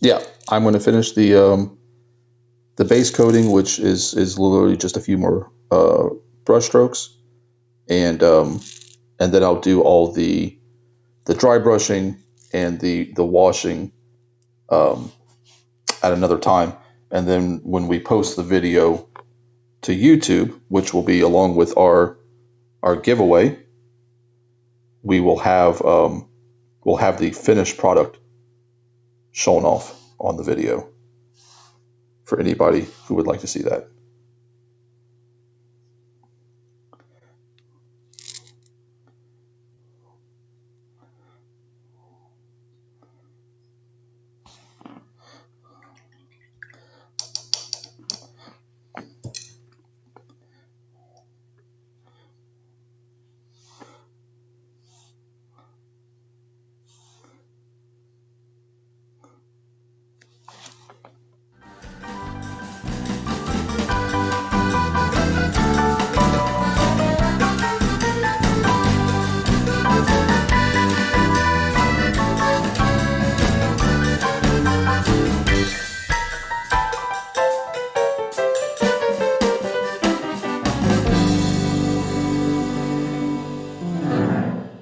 Yeah, I'm going to finish the base coating, which is literally just a few more brush strokes, and then I'll do all the dry brushing and the washing at another time. And then when we post the video to YouTube, which will be along with our giveaway, we will have the finished product shown off on the video for anybody who would like to see that.